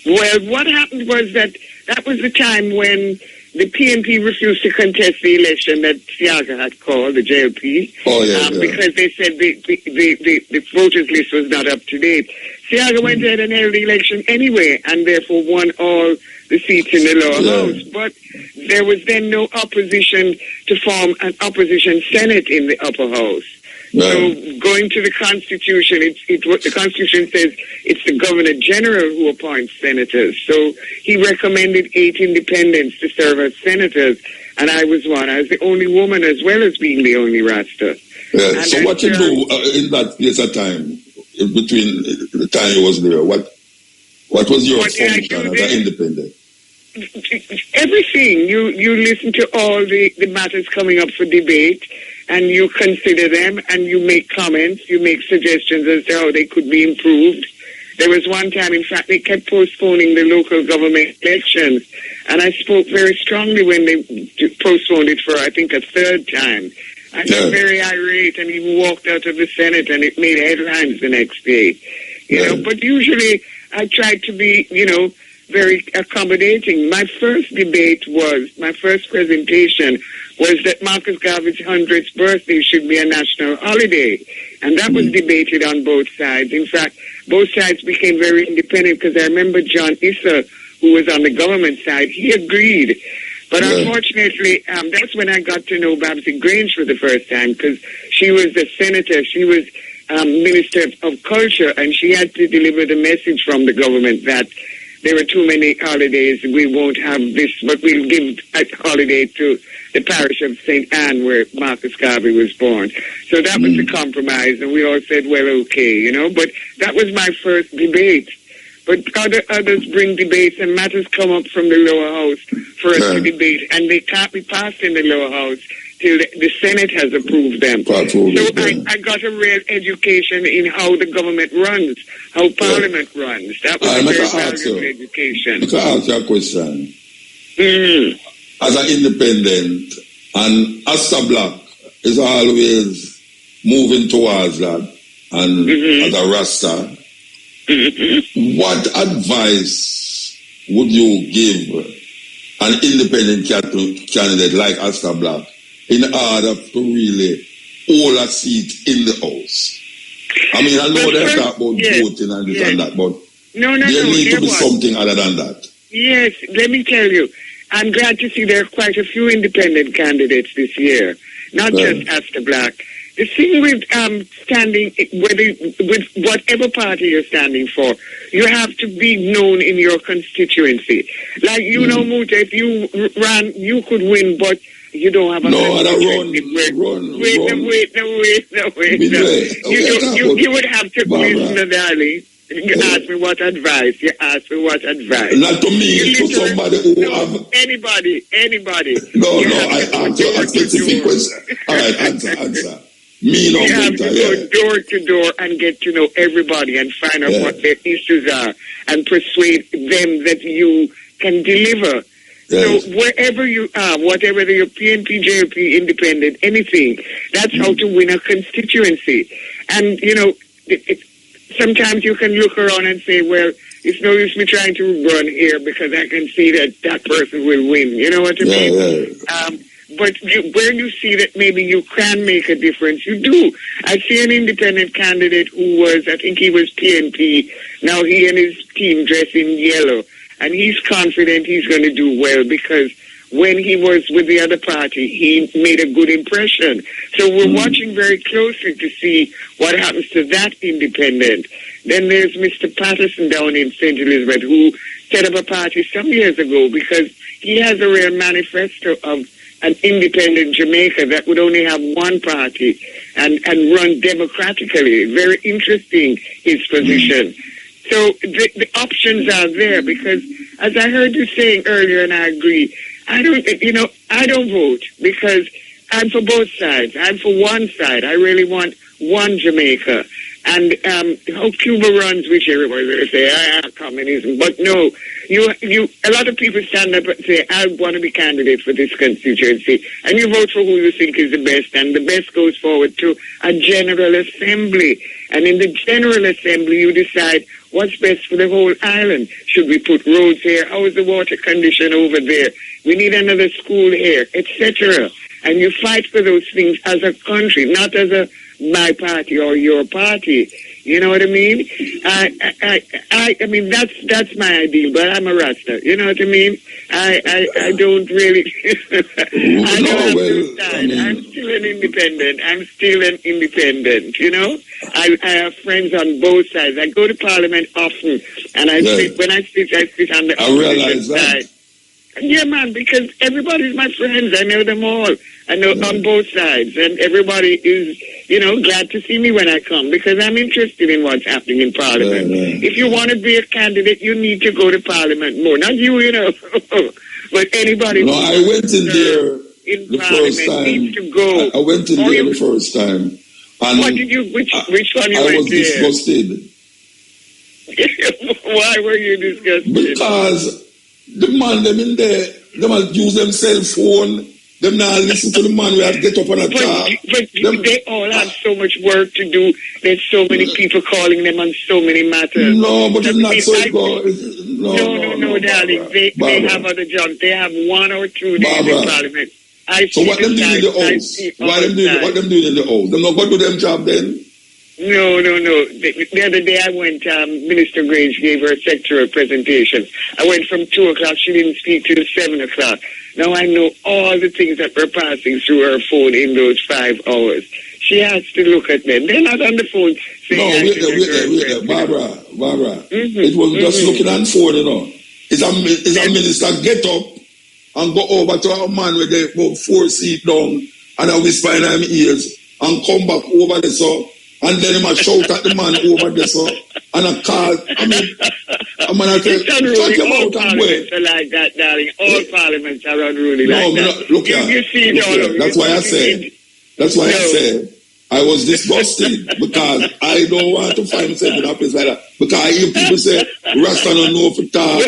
Well, what happened was that was the time when the PNP refused to contest the election that Siaga had called, the JLP, because they said the voters list was not up to date. Siaga went ahead and held the election anyway, and therefore won all the seats in the lower house. But there was then no opposition to form an opposition Senate in the upper house. So going to the Constitution, what the Constitution says, it's the Governor General who appoints senators. So he recommended 8 independents to serve as senators, and I was one. I was the only woman as well as being the only Rasta. Yeah. So what you do in that place at time, in between the time you was there, what was your function as an independent? Everything. You listen to all the matters coming up for debate, and you consider them, and you make comments, you make suggestions as to how they could be improved. There was one time, in fact, they kept postponing the local government elections, and I spoke very strongly when they postponed it for, I think, a 3rd time. I got very irate and even walked out of the Senate, and it made headlines the next day. But usually I tried to be, very accommodating. My first presentation was that Marcus Garvett's 100th birthday should be a national holiday. And that was debated on both sides. In fact, both sides became very independent, because I remember John Issa, who was on the government side, he agreed. But unfortunately, that's when I got to know Babsy Grange for the first time, because she was a senator. She was Minister of Culture, and she had to deliver the message from the government that there were too many holidays. We won't have this, but we'll give a holiday to the parish of St. Anne where Marcus Garvey was born. So that was a compromise, and we all said, well, okay, But that was my first debate. But others bring debates, and matters come up from the lower house for us to debate, and they can't be passed in the lower house till the Senate has approved them. I got a real education in how the government runs, how Parliament runs. That was a very valuable education. Let me ask you a question. As an independent, and Asta Black is always moving towards that, and as a Rasta, what advice would you give an independent candidate like Asta Black in order to really hold a seat in the House? I mean, I know they talk about voting and this and that, but there needs to be something other than that. Yes, let me tell you, I'm glad to see there are quite a few independent candidates this year, not just Asta Black. The thing with standing, with whatever party you're standing for, you have to be known in your constituency. Like, Muta, if you ran, you could win, but you don't have a constituency. Wait. You would have to listen, darling. You ask me what advice. Not to me, to somebody who anybody. No, I answer a specific question. All right, answer. You have to go door to door and get to know everybody and find out what their issues are and persuade them that you can deliver. So wherever you are, whatever you're PNP, JLP, independent, anything, that's how to win a constituency. And, sometimes you can look around and say, well, it's no use me trying to run here because I can see that person will win. You know what I mean? But where you see that maybe you can make a difference, you do. I see an independent candidate who was, I think he was PNP. Now he and his team dress in yellow. And he's confident he's going to do well because when he was with the other party, he made a good impression. So we're watching very closely to see what happens to that independent. Then there's Mr. Patterson down in St. Elizabeth who set up a party some years ago because he has a real manifesto of an independent Jamaica that would only have one party and run democratically. Very interesting, his position. So the options are there because, as I heard you saying earlier, and I agree, I don't vote because I'm for both sides. I'm for one side. I really want one Jamaica. And how Cuba runs, which everybody will say, communism. But no, a lot of people stand up and say, I want to be candidate for this constituency. And you vote for who you think is the best. And the best goes forward to a General Assembly. And in the General Assembly, you decide what's best for the whole island. Should we put roads here? How is the water condition over there? We need another school here, etc. And you fight for those things as a country, not as my party or your party. You know what I mean? I mean that's my ideal, but I'm a Rasta. You know what I mean? I don't really. I'm still an independent. You know, I have friends on both sides. I go to Parliament often, and I sit on the opposition side. Yeah, man, because everybody's my friends. I know them all. I know on both sides. And everybody is, glad to see me when I come because I'm interested in what's happening in Parliament. If you want to be a candidate, you need to go to Parliament more. Not you, but anybody. No, I went in there in the Parliament first time. Needs to go. I went in there the first time. And what did you, which one you I went was disgusted. Why were you disgusted? Because the man, them in there, them will use them cell phone. Them now listen to the man we have to get up on a talk. But they all have so much work to do. There's so many people calling them on so many matters. No, but it's not so No, darling. They have other jobs. They have 1 or 2 days in Parliament. So what them doing in the house? What them doing in the house? Them not going to do them job then? No. The other day I went, Minister Grange gave her a sectoral presentation. I went from 2 o'clock. She didn't speak till 7 o'clock. Now I know all the things that were passing through her phone in those 5 hours. She has to look at them. They're not on the phone. No, wait there. Barbara. It was just looking on phone, you know. Is a minister get up and go over to a man with the 4 seat down and a whisper in his ears and come back over there, so, and then he must shout at the man over there, so, and a call. I mean, a man I tell all parliaments are like that, darling. All parliaments are unruly like that. Look here. You see it all over. That's why I said, I was disgusted because I don't want to find myself in a place like that. Because I hear people say, Rasta don't know for talk.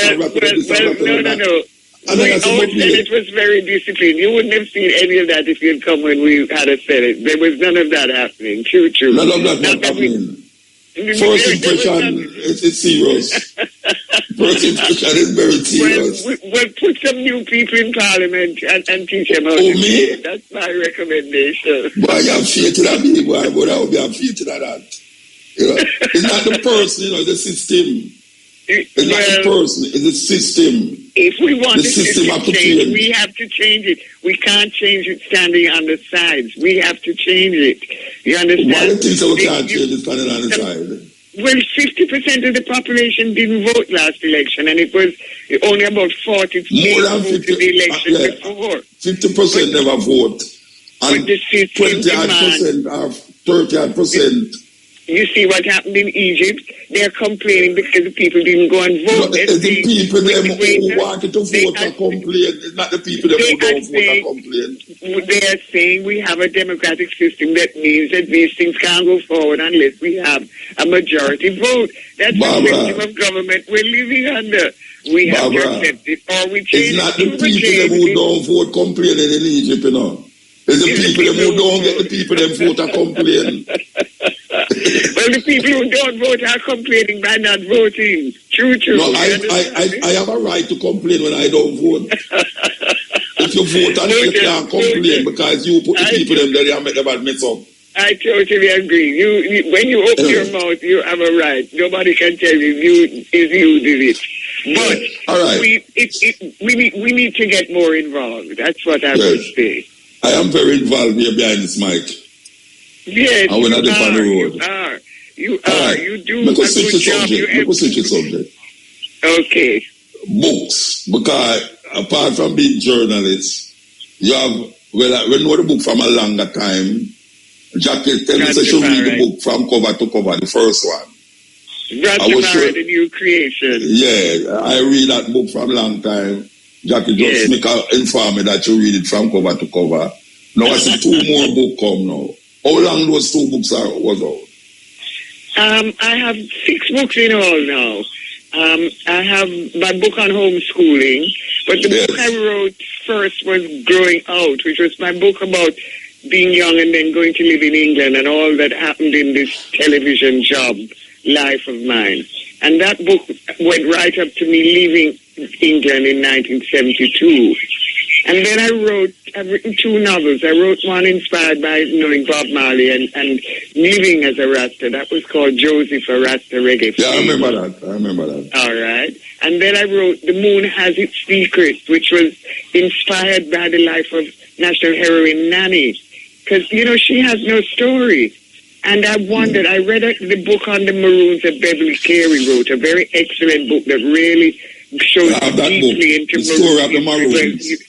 No. And then it was very disciplined. You wouldn't have seen any of that if you'd come when we had a Senate. There was none of that happening. True. None of that not happening. First impression, it's serious. First impression is very serious. Well, put some new people in Parliament and teach them how to me? do it. That's my recommendation. Boy, I have faith in that, boy, but I will have faith in that. You know, it's not the person, you know, it's the system. It's not the person, it's the system. If we want the system to change, we have to change it. We can't change it standing on the sides. We have to change it. You understand? Why do you think so we can't change it standing on the side? Well, 50% of the population didn't vote last election, and it was only about 40 more than 50 the election before. 50% never vote, and 20% or 30%. You see what happened in Egypt? They're complaining because the people didn't go and vote. No, the people who wanted to vote are complaining. It's not the people who don't vote are complaining. They are saying we have a democratic system that means that these things can't go forward unless we have a majority vote. That's the system of government we're living under. We have to accept it, or we change it. It's not the people who don't vote complaining in Egypt, you know. It's the people who don't get the people that vote are complaining. Well, the people who don't vote are complaining by not voting. True. No, I have a right to complain when I don't vote. If you vote and you can't complain because you put the people in there and make them mess up. I totally agree. You when you open your mouth, you have a right. Nobody can tell you you did it. But all right. we need to get more involved. That's what I would say. I am very involved here behind this mic. Yes, and we're not on the road. You are. Right. You do Make a us switch good job. switch the subject. Okay. Books. Because apart from being journalists, you have, we know the book from a longer time. Jackie, tell me, she read the book from cover to cover, the first one. Rastafari, the new creation. Yeah, I read that book from a long time. Jackie just informed me that you read it from cover to cover. Now I see 2 more books come now. How long those 2 books was out? I have 6 books in all now. I have my book on homeschooling, but the book I wrote first was Growing Out, which was my book about being young and then going to live in England and all that happened in this television job life of mine. And that book went right up to me leaving England in 1972. And then I've written 2 novels. I wrote one inspired by knowing Bob Marley and living as a Rasta. That was called Joseph, a Rasta Reggae. Yeah, I remember that. All right. And then I wrote The Moon Has Its Secrets, which was inspired by the life of national heroine Nanny. Because, you know, she has no story. And I wondered, I read the book on the Maroons that Beverly Carey wrote, a very excellent book that really shows deeply into the story of the Maroons.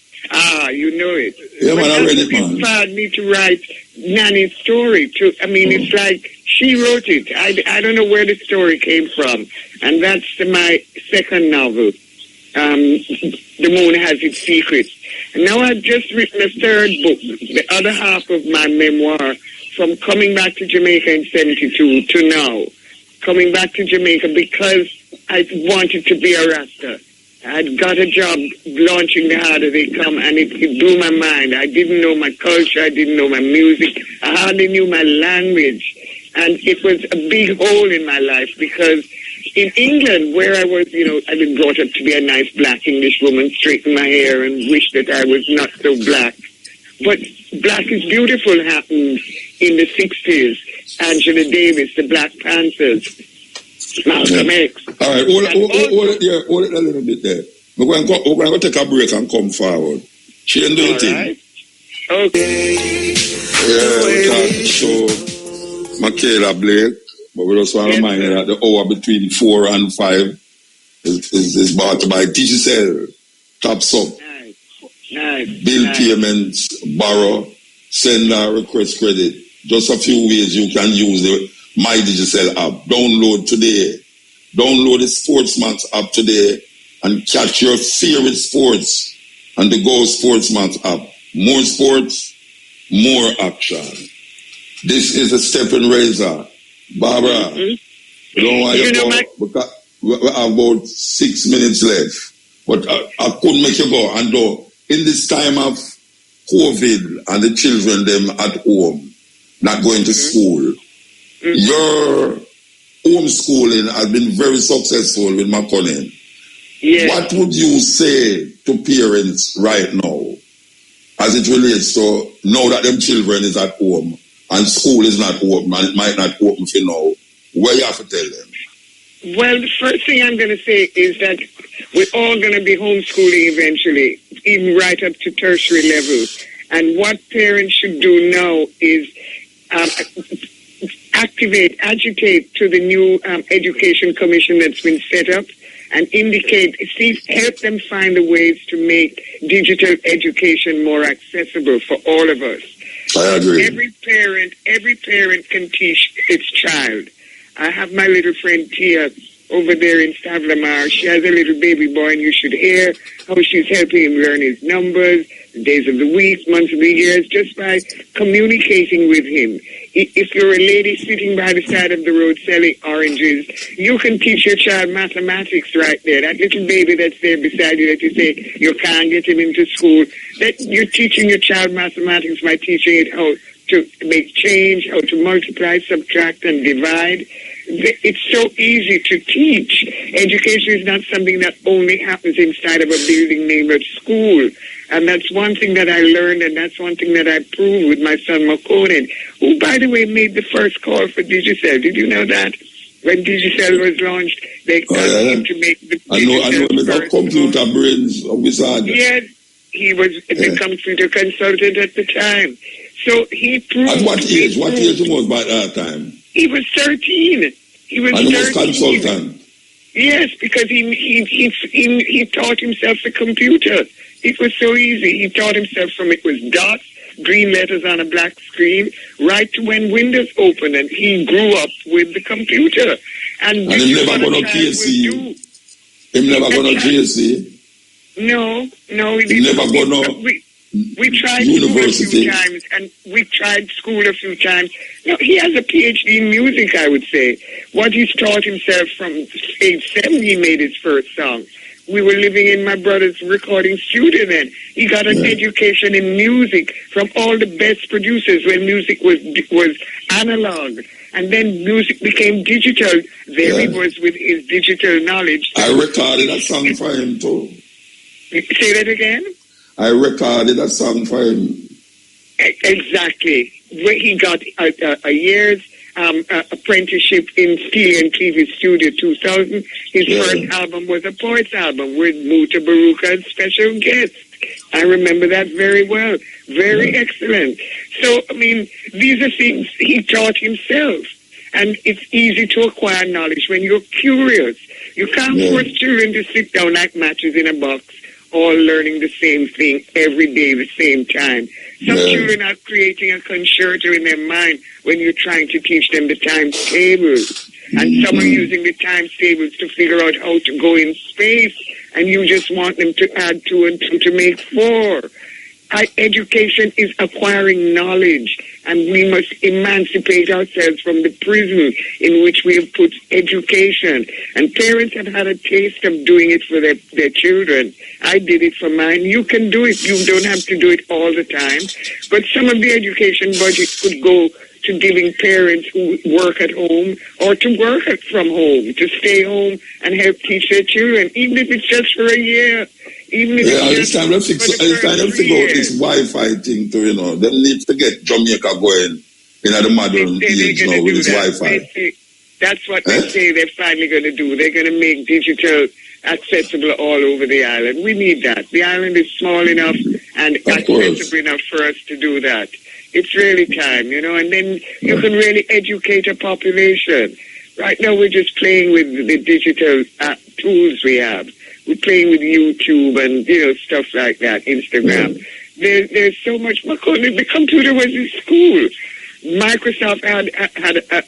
You know it. Yeah, man, I read it, man. It inspired me to write Nanny's story, too. I mean, it's like she wrote it. I don't know where the story came from. And that's my second novel, The Moon Has Its Secrets. And now I've just written a 3rd book, the other half of my memoir, from coming back to Jamaica in 72 to now. Coming back to Jamaica because I wanted to be a Rasta. I'd got a job launching The Harder They Come, and it blew my mind. I didn't know my culture. I didn't know my music. I hardly knew my language. And it was a big hole in my life because in England, where I was, you know, I'd been brought up to be a nice black English woman, straighten my hair and wish that I was not so black. But Black is Beautiful happened in the 60s. Angela Davis, the Black Panthers, Malcolm X. All right, hold it a little bit there. We're going to take a break and come forward. Shane, do your thing. Right. Okay. Yeah, we're talking to Michaela Blake, but we just want to remind you that the hour between 4 and 5 is brought by Digicel, Top Sub, bill payments, borrow, send a request credit. Just a few ways you can use the My Digicel app. Download today. Download the Sportsman's app today and catch your favorite sports on the Go Sportsman's app. More sports, more action. This is a stepping razor. Barbara, you don't want to go because we have about 6 minutes left. But I couldn't make you go. And though in this time of COVID and the children them at home, not going to school, your homeschooling has been very successful with Maconin. What would you say to parents right now as it relates to now that them children is at home and school is not open and it might not open for now? What you have to tell them? Well, the first thing I'm going to say is that we're all going to be homeschooling eventually, even right up to tertiary level. And what parents should do now is agitate to the new education commission that's been set up and help them find the ways to make digital education more accessible for all of us. I agree. Every parent can teach its child. I have my little friend Tia over there in Stavlamar. She has a little baby boy, and you should hear how she's helping him learn his numbers, the days of the week, months of the years, just by communicating with him. If you're a lady sitting by the side of the road selling oranges, you can teach your child mathematics right there. That little baby that's there beside you that you say you can't get him into school, that you're teaching your child mathematics by teaching it how to make change, how to multiply, subtract, and divide. It's so easy to teach. Education is not something that only happens inside of a building named a school. And that's one thing that I learned, and that's one thing that I proved with my son Maconin, who, by the way, made the first call for Digicel. Did you know that? When Digicel was launched, they asked him to make the I know Mr. Computer Brains Wizard. Yes, he was the computer consultant at the time. So he proved... At what age? What age he was by that time? He was 13. He was 13. And he was consultant. Yes, because he taught himself the computer. It was so easy. He taught himself from it was dots, green letters on a black screen, right to when Windows opened, and he grew up with the computer. And he never got no KC. He never got no KC. No, he never got no. We tried university. School a few times, and we tried school a few times. No, he has a PhD in music, I would say. What he's taught himself from age 7, he made his first song. We were living in my brother's recording studio then. He got an education in music from all the best producers when music was analog. And then music became digital. There he was with his digital knowledge. I recorded a song for him too. Say that again? I recorded a song for him. Exactly. Where he got a year's apprenticeship in Steel and TV Studio 2000. His first album was a Poets album with Mutabaruka as special guest. I remember that very well. Very excellent. So, I mean, these are things he taught himself. And it's easy to acquire knowledge when you're curious. You can't force children to sit down like matches in a box, all learning the same thing every day, the same time. Some children are creating a concerto in their mind when you're trying to teach them the timetables. And some are using the timetables to figure out how to go in space, and you just want them to add 2 and 2 to make 4. Education is acquiring knowledge, and we must emancipate ourselves from the prison in which we have put education. And parents have had a taste of doing it for their children. I did it for mine. You can do it. You don't have to do it all the time. But some of the education budget could go to giving parents who work at home or to work from home, to stay home and help teach their children, even if it's just for a year. Even if it's time to figure out this Wi-Fi thing too, you know. They need to get Jamaica going in the modern age now with this Wi-Fi. That's what they say they're finally going to do. They're going to make digital accessible all over the island. We need that. The island is small enough and accessible enough for us to do that. It's really time, you know, and then you can really educate a population. Right now we're just playing with the digital tools we have. We're playing with YouTube and, you know, stuff like that, Instagram. There's so much. The computer was in school. Microsoft had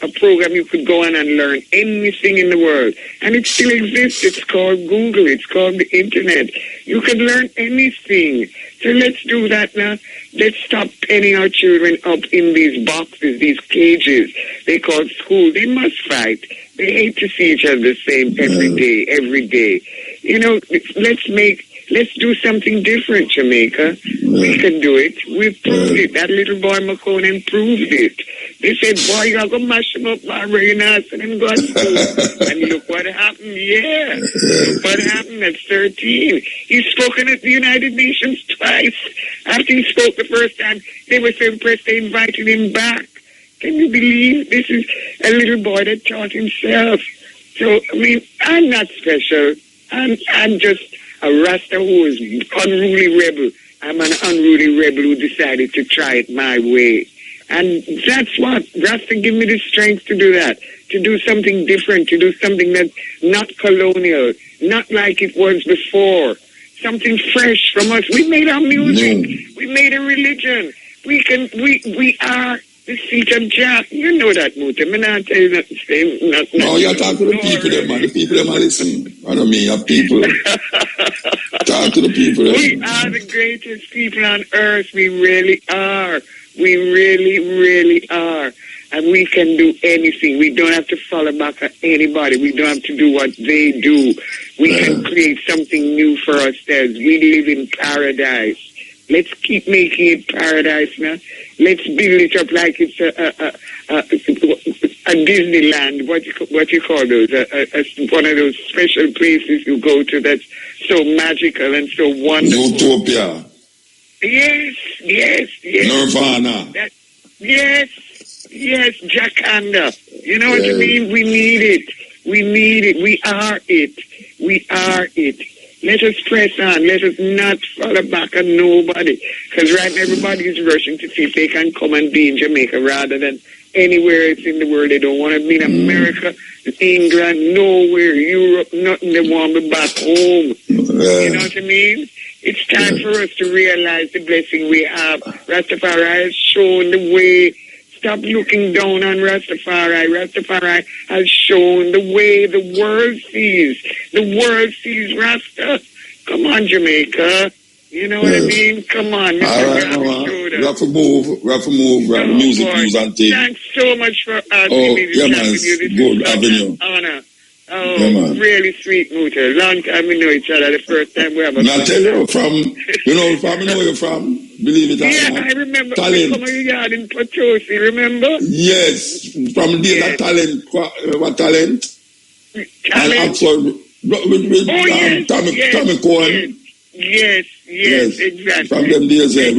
a program you could go on and learn anything in the world. And it still exists. It's called Google. It's called the Internet. You can learn anything. So let's do that now. Let's stop penning our children up in these boxes, these cages they call school. They must fight. They hate to see each other the same every day. You know, let's do something different, Jamaica. We can do it. We've proved it. That little boy McConan proved it. They said, boy, you're going to mash him up, Barbara, you know, and him go to school. And look what happened. Yeah. Look what happened at 13. He's spoken at the United Nations twice. After he spoke the first time, they were so impressed they invited him back. Can you believe this is a little boy that taught himself? So, I mean, I'm not special. I'm just a Rasta who is unruly rebel. I'm an unruly rebel who decided to try it my way. And that's what Rasta give me the strength to do that, to do something different, to do something that's not colonial, not like it was before, something fresh from us. We made our music. We made a religion. We are the seat of Jah. You know that, Muta. I'm not tell you nothing. No, you're talking to the people, them, man. The people, them are listening. I don't mean your people. Talk to the people. We are the greatest people on earth. We really are. We really, really are. And we can do anything. We don't have to follow back on anybody. We don't have to do what they do. We can create something new for ourselves. We live in paradise. Let's keep making it paradise now. Let's build it up like it's a Disneyland. What you call those? One of those special places you go to that's so magical and so wonderful. Utopia. Yes. Nirvana. Yes, Jackanda. You know what I mean? We need it. We are it. Let us press on. Let us not fall back on nobody. Because right now everybody is rushing to see if they can come and be in Jamaica rather than anywhere else in the world. They don't want to be in America, England, nowhere, Europe, nothing. They want to be back home. You know what I mean? It's time for us to realize the blessing we have. Rastafari has shown the way. Stop looking down on Rastafari. Rastafari has shown the way the world sees. The world sees Rasta. Come on, Jamaica. You know what I mean? Come on. All right, we have to move. Music news and things. Thanks so much for asking me to chat with you. This is such an honor. Oh, really sweet, Muta. Long time we know each other. The first time we have a... Now tell you from, I know you're from, believe it or not. Yeah, I remember. Talent. Come on, your yard in Potosi, remember? Yes, from the days of Talent. What Talent? Talent. And also, with Tommy Cohen. Yes, exactly. From them days, with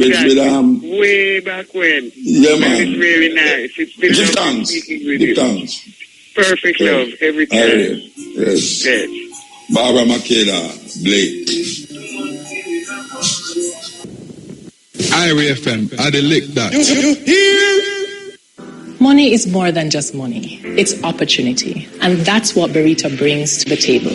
way back when. Yeah, man. It's really nice. It's been lovely speaking with you. Thanks. Perfect love every time. Yes. Barbara Makeda, Blake. Irie FM, I lick that. Money is more than just money. It's opportunity. And that's what Burrito brings to the table.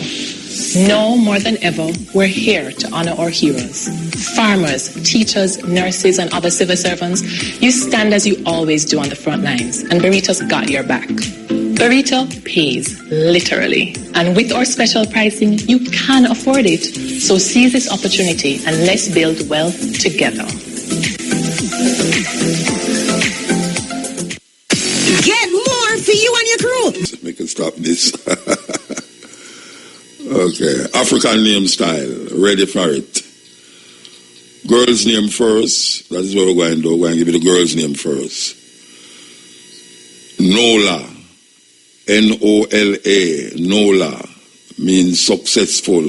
Now more than ever, we're here to honor our heroes. Farmers, teachers, nurses, and other civil servants, you stand as you always do on the front lines, and Burrito's got your back. Burrito pays, literally. And with our special pricing, you can afford it. So seize this opportunity and let's build wealth together. Get more for you and your crew. We can stop this. Okay, African name style, ready for it. Girl's name first, that is what we're going to do. We're going to give you the girl's name first. Nola, N-O-L-A, Nola, means successful.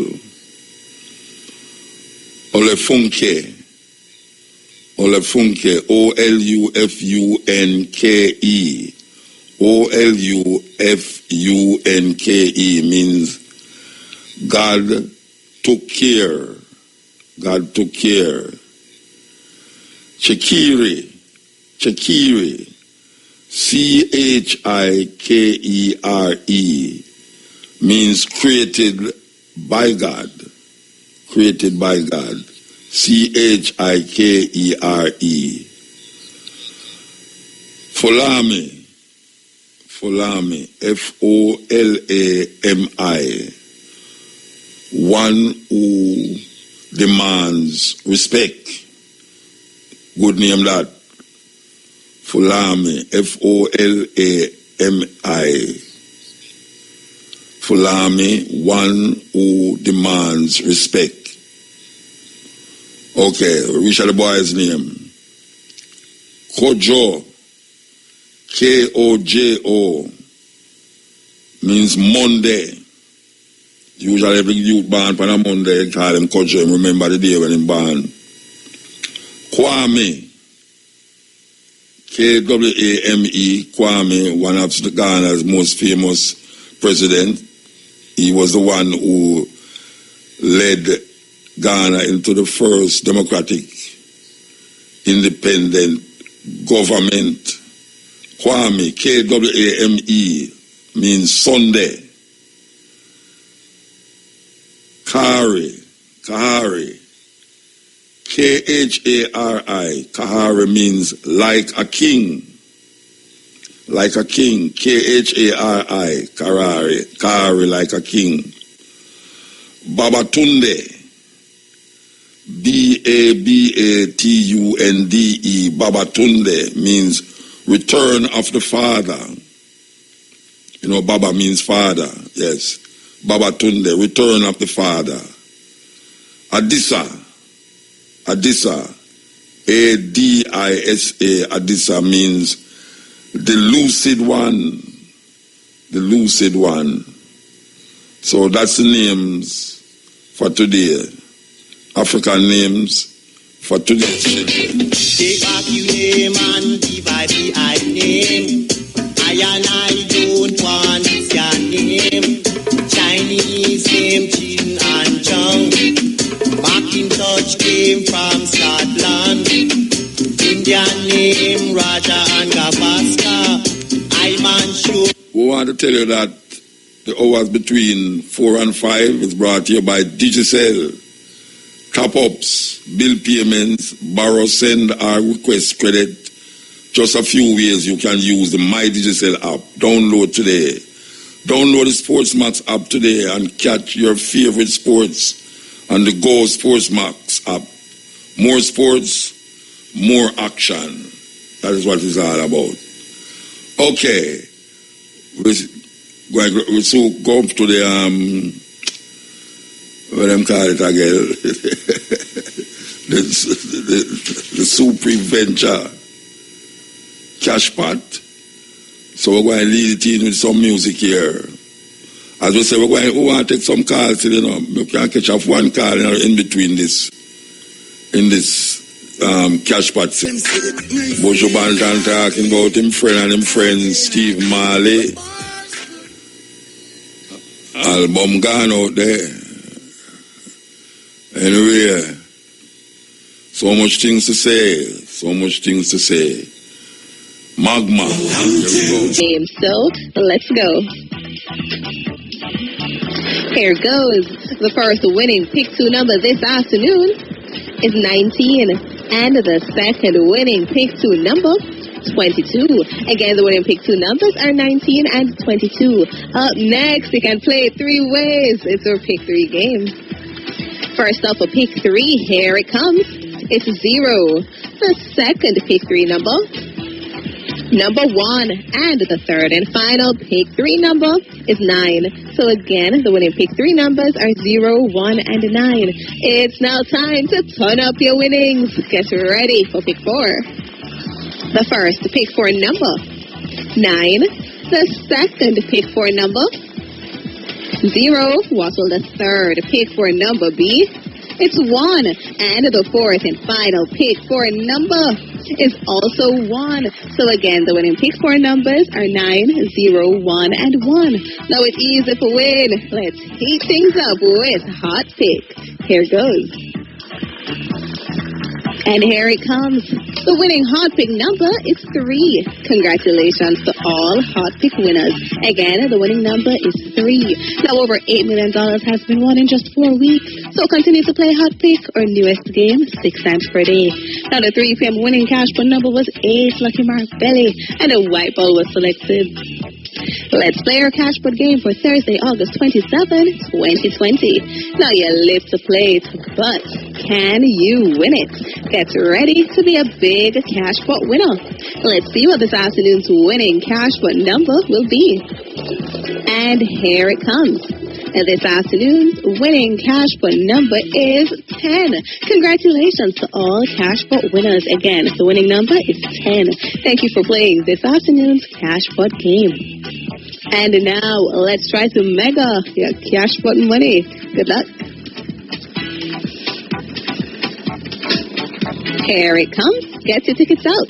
Olufunke, Olufunke, Olufunke, Olufunke means God took care. God took care. Chikere, Chikere, Chikere means created by God. Created by God. Chikere. Folami, Folami, Folami, one who demands respect. Good name that. Folami, Folami. Folami, one who demands respect. Okay, we shall the boy's name. Kojo, Kojo, means Monday. Usually every youth born on a Monday, call him Kojo, and remember the day when he born. Kwame, Kwame, Kwame, one of Ghana's most famous president. He was the one who led Ghana into the first democratic, independent government. Kwame, Kwame, means Sunday. Kahari, Kahari, Khari, Kahari means like a king. Like a king, Khari, Kahari, Kahari like a king. Babatunde, Babatunde, Babatunde means return of the father. You know, Baba means father, yes. Babatunde, return of the father. Adisa, Adisa, Adisa, Adisa means the lucid one. The lucid one. So that's the names for today. African names for today's children. Take back your name and divide the I name. I and I don't want your name. Chinese name Chin and Chong. Macintosh came from Scotland. Indian name Raja and Gavaskar. I'm unsure. We want to tell you that the hours between 4 and 5 is brought to you by Digicel. Top-ups, bill payments, borrow, send, or request credit. Just a few ways you can use the My Digicel app. Download today. Download the Sportsmax app today and catch your favorite sports on the Go Sportsmax app. More sports, more action. That is what it's all about. Okay. We'll soon go up to the what them call it again? the Supreme Venture cash pot. So we're going to lead it in with some music here. As we say, we want to take some calls, you know. We can catch up one call in between this, in this cash pot. Bojo Bantan talking about him friend and him friend Steve Marley. Album gone out there. Anyway, so much things to say. So much things to say. Magma. Game, so let's go. Here goes. The first winning pick 2 number this afternoon is 19, and the second winning pick 2 number 22. Again, the winning pick 2 numbers are 19 and 22. Up next, you can play 3 ways. It's our pick 3 game. First up, for pick 3, here it comes. It's 0. The second pick 3 number 1, and the third and final pick 3 number is 9. So again, the winning pick 3 numbers are 0, 1, and 9. It's now time to turn up your winnings. Get ready for pick 4. The first pick 4 number 9. The second pick 4 number 0. What will the third pick 4 number be? It's 1. And the fourth and final pick for a number is also 1. So again, the winning pick for numbers are 9, 0, 1, and 1. Now it's easy for win. Let's heat things up with Hot Pick. Here goes. And here it comes. The winning Hot Pick number is 3. Congratulations to all Hot Pick winners. Again, the winning number is 3. Now over $8 million has been won in just 4 weeks. So continue to play Hot Pick or newest game 6 times per day. Now the 3 p.m. winning cash point number was 8, Lucky Mark Belly, and a white ball was selected. Let's play our cash pot game for Thursday, August 27, 2020. Now you live to play it, but can you win it? Get ready to be a big cash pot winner. Let's see what this afternoon's winning cash pot number will be. And here it comes. And this afternoon's winning cash pot number is 10. Congratulations to all cash pot winners. Again, the winning number is 10. Thank you for playing this afternoon's cash pot game. And now, let's try to mega your cash pot money. Good luck. Here it comes. Get your tickets out.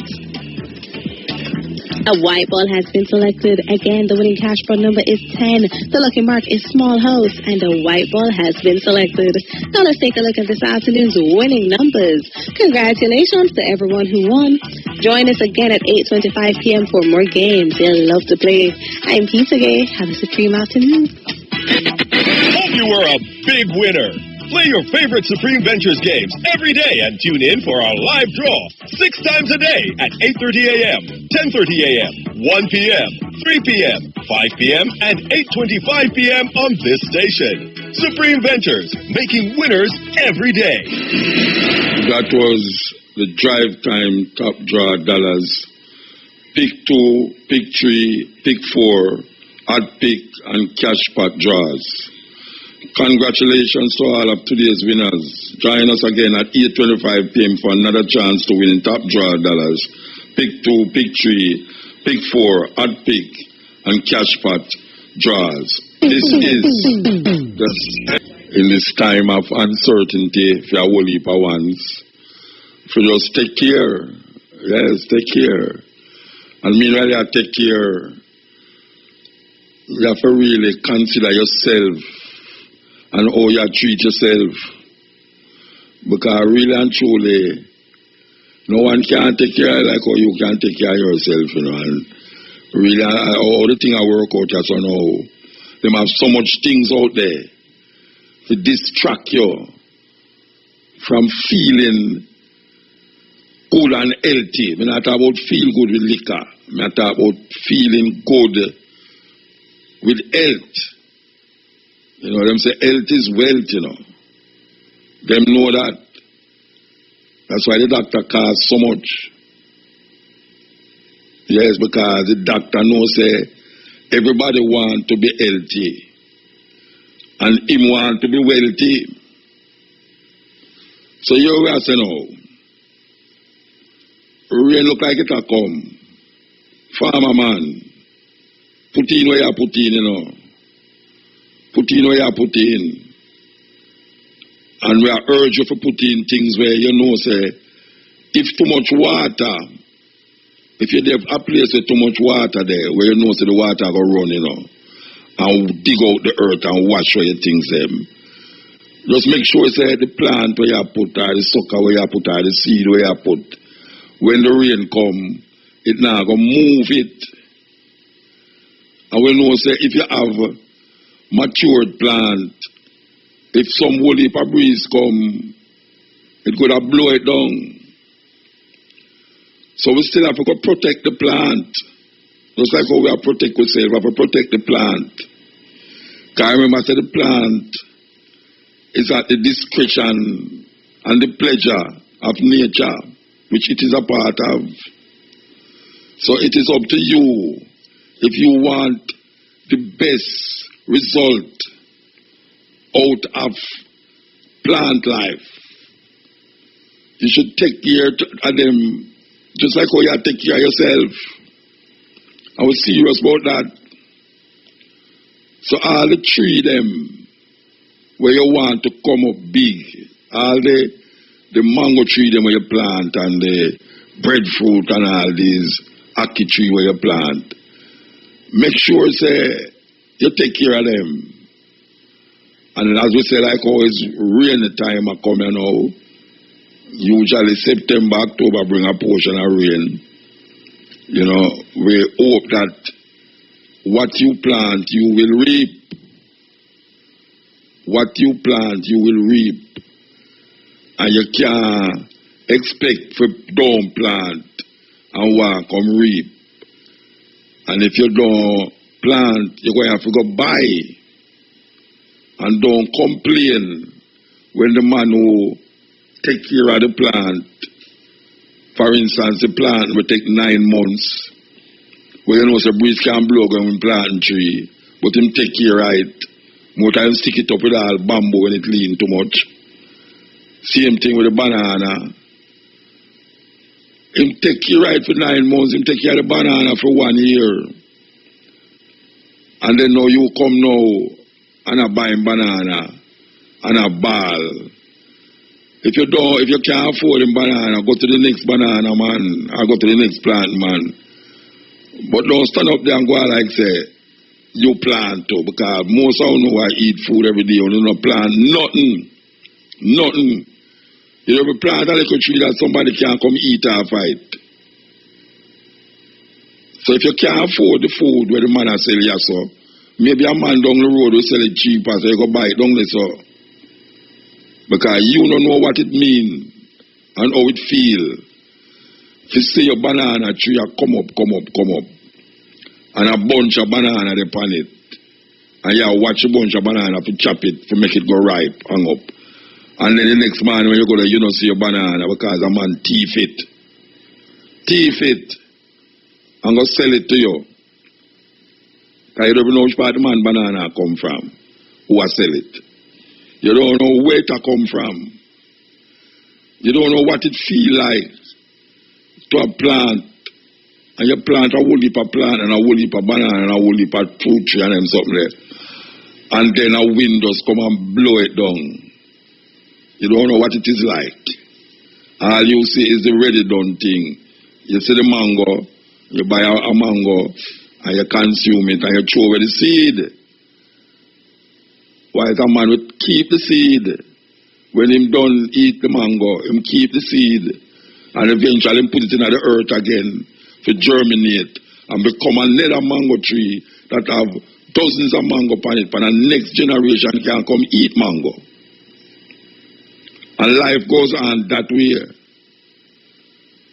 A white ball has been selected. Again, the winning cash pot number is 10. The lucky mark is small house, and a white ball has been selected. Now let's take a look at this afternoon's winning numbers. Congratulations to everyone who won. Join us again at 8:25 p.m. for more games you'll love to play. I'm Pizza Gay. Have a supreme afternoon. Hope you were a big winner. Play your favorite Supreme Ventures games every day and tune in for our live draw 6 times a day at 8:30 a.m., 10:30 a.m., 1 p.m., 3 p.m., 5 p.m., and 8:25 p.m. on this station. Supreme Ventures, making winners every day. That was the drive time top draw dollars. Pick 2, pick 3, pick 4, odd pick, and cash pot draws. Congratulations to all of today's winners. Join us again at 8:25 p.m. for another chance to win top draw dollars. Pick 2, pick 3, pick 4, odd pick, and cash pot draws. This is in this time of uncertainty for a whole heap of ones. For just take care. Yes, take care. And meanwhile you take care, you have to really consider yourself and how you treat yourself. Because really and truly, no one can take care of like how you can take care of yourself, you know. And really, all the things I work out here, so now, they have so much things out there to distract you from feeling good and healthy. I'm not talking about feel good with liquor. I'm not talking about feeling good with health. You know, them say health is wealth, you know. Them know that. That's why the doctor costs so much. Yes, because the doctor knows say everybody want to be healthy. And him want to be wealthy. So you will say no. Rain look like it a come. Farmer man. Put in where you put in, you know. Put in where you put in. And we are urged you to put in things where you know say, if too much water, if you have a place with too much water there, where you know say the water go run, you know, and dig out the earth and wash where you things them. Just make sure say the plant where you put, or the sucker where you put, or the seed where you put, when the rain come, it now go move it. And we know say if you have matured plant, if some whole heap of breeze come, it could have blow it down. So we still have to go protect the plant. Just like how we have to protect ourselves, we have to protect the plant. Because remember that the plant is at the discretion and the pleasure of nature, which it is a part of. So it is up to you. If you want the best result out of plant life, you should take care of them just like how you take care of yourself. I was serious about that. So all the tree them where you want to come up big all the mango tree them where you plant and the breadfruit and all these ackee tree where you plant, make sure say you take care of them. And as we say, like always, rain time are coming now. Usually September, October bring a portion of rain. You know, we hope that what you plant, you will reap. What you plant, you will reap. And you can't expect for don't plant and walk come reap. And if you don't plant, you're going to have to go buy. And don't complain when the man who take care of the plant, for instance, the plant will take 9 months. Well, you know, the breeze can blow when we plant a tree, but him take care of it. More time stick it up with all bamboo when it lean too much. Same thing with the banana. Him take care of it for 9 months, him take care of the banana for 1 year. And then now you come now and a buying banana and a ball. If you can't afford a banana, go to the next banana man, or go to the next plant man. But don't stand up there and go like say, you plant too, because most of you know I eat food every day, you don't plant nothing. Nothing. You ever plant a little tree that somebody can come eat or fight. So if you can't afford the food where the man sell you so, maybe a man down the road will sell it cheaper, so you go buy it down there so. Because you don't know what it means and how it feels. If you see your banana tree come up, and a bunch of banana upon it, and you watch a bunch of banana to chop it, to make it go ripe, hang up. And then the next man when you go there, you don't see your banana because a man thief it, and go sell it to you. Because you don't know which part the man banana come from, who will sell it. You don't know where it come from. You don't know what it feel like to a plant. And you plant a whole heap of plant and a whole heap of banana and a whole heap of fruit tree and them something there. And then a wind just come and blow it down. You don't know what it is like. All you see is the ready done thing. You see the mango, you buy a mango and you consume it and you throw away the seed. While a man would keep the seed. When him done eat the mango, him keep the seed and eventually him put it in the earth again to germinate and become another mango tree that have dozens of mango on it, and the next generation can come eat mango. And life goes on that way.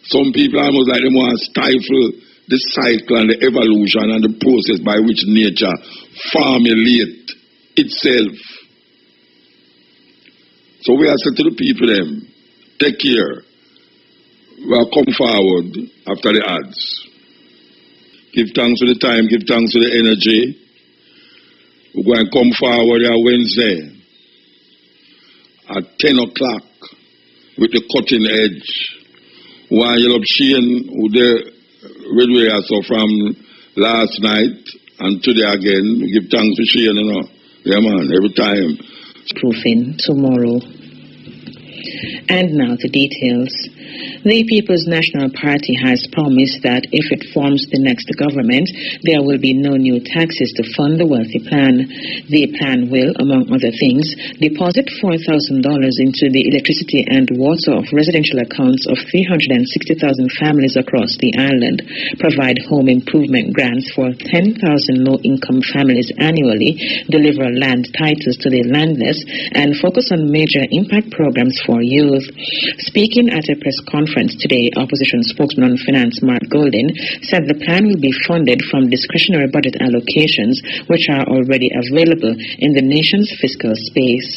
Some people almost like they want to stifle the cycle and the evolution and the process by which nature formulates itself. So we are saying to the people them, take care. We'll come forward after the ads. Give thanks for the time, give thanks for the energy. We're going to come forward on Wednesday at 10 o'clock with the cutting edge. While you love Shane, who the redway so from last night and today again, we give thanks to Shane, you know. Yeah, man, every time. Proofing tomorrow. And now the details. The People's National Party has promised that if it forms the next government, there will be no new taxes to fund the wealthy plan. The plan will, among other things, deposit $4,000 into the electricity and water of residential accounts of 360,000 families across the island, provide home improvement grants for 10,000 low-income families annually, deliver land titles to the landless, and focus on major impact programs for youth. Speaking at a press conference today, opposition spokesman on finance Mark Golden said the plan will be funded from discretionary budget allocations which are already available in the nation's fiscal space.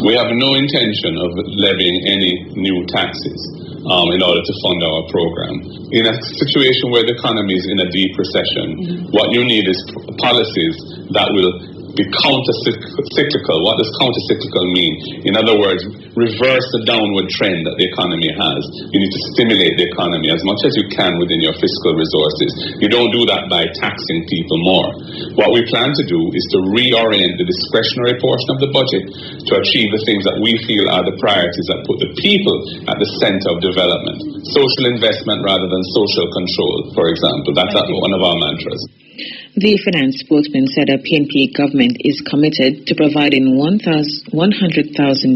We have no intention of levying any new taxes in order to fund our program. In a situation where the economy is in a deep recession, what you need is policies that will be counter-cyclical. What does counter-cyclical mean? In other words, reverse the downward trend that the economy has. You need to stimulate the economy as much as you can within your fiscal resources. You don't do that by taxing people more. What we plan to do is to reorient the discretionary portion of the budget to achieve the things that we feel are the priorities that put the people at the center of development. Social investment rather than social control, for example. That's one of our mantras. The finance spokesman said a PNP government is committed to providing 100,000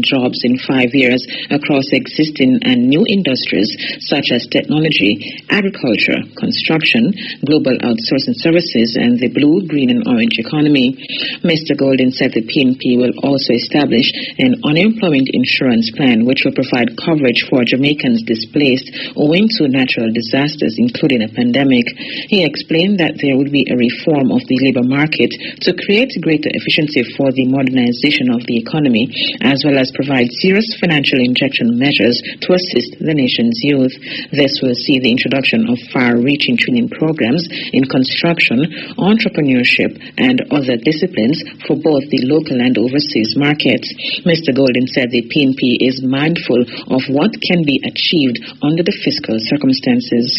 jobs in 5 years across existing and new industries such as technology, agriculture, construction, global outsourcing services, and the blue, green, and orange economy. Mr. Golden said the PNP will also establish an unemployment insurance plan which will provide coverage for Jamaicans displaced owing to natural disasters, including a pandemic. He explained that there would be a reform of the labor market to create greater efficiency for the modernization of the economy, as well as provide serious financial injection measures to assist the nation's youth. This will see the introduction of far-reaching training programs in construction, entrepreneurship, and other disciplines for both the local and overseas markets. Mr. Golden said the PNP is mindful of what can be achieved under the fiscal circumstances.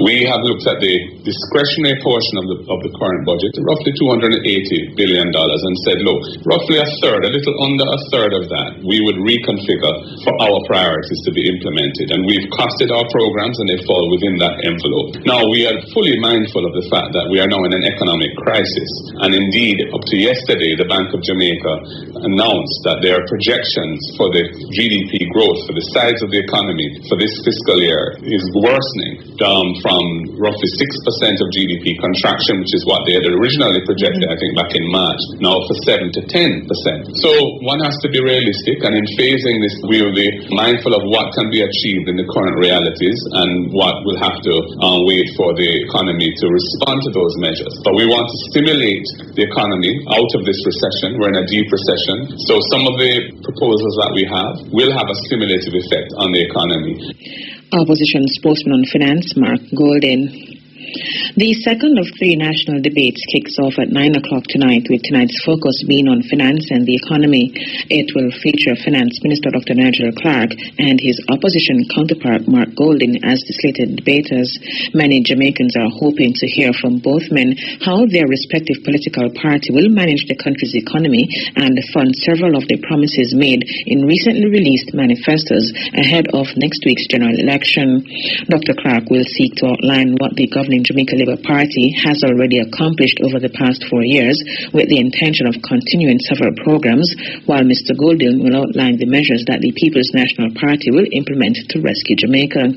We have looked at the discretionary portion of the current budget, roughly $280 billion, and said, look, roughly a little under a third of that, we would reconfigure for our priorities to be implemented. And we've costed our programs and they fall within that envelope. Now, we are fully mindful of the fact that we are now in an economic crisis. And indeed, up to yesterday, the Bank of Jamaica announced that their projections for the GDP growth, for the size of the economy for this fiscal year is worsening from roughly 6% of GDP contraction, which is what they had originally projected, I think, back in March, now for 7 to 10%. So one has to be realistic, and in phasing this, we will be mindful of what can be achieved in the current realities and what will have to wait for the economy to respond to those measures. But we want to stimulate the economy out of this recession. We're in a deep recession. So some of the proposals that we have will have a stimulative effect on the economy. Opposition spokesman on finance, Mark Golden. The second of 3 national debates kicks off at 9 o'clock tonight, with tonight's focus being on finance and the economy. It will feature Finance Minister Dr. Nigel Clark and his opposition counterpart Mark Golden as the slated debaters. Many Jamaicans are hoping to hear from both men how their respective political party will manage the country's economy and fund several of the promises made in recently released manifestos ahead of next week's general election. Dr. Clark will seek to outline what the governing Jamaica Labour Party has already accomplished over the past 4 years, with the intention of continuing several programs, while Mr. Golden will outline the measures that the People's National Party will implement to rescue Jamaica.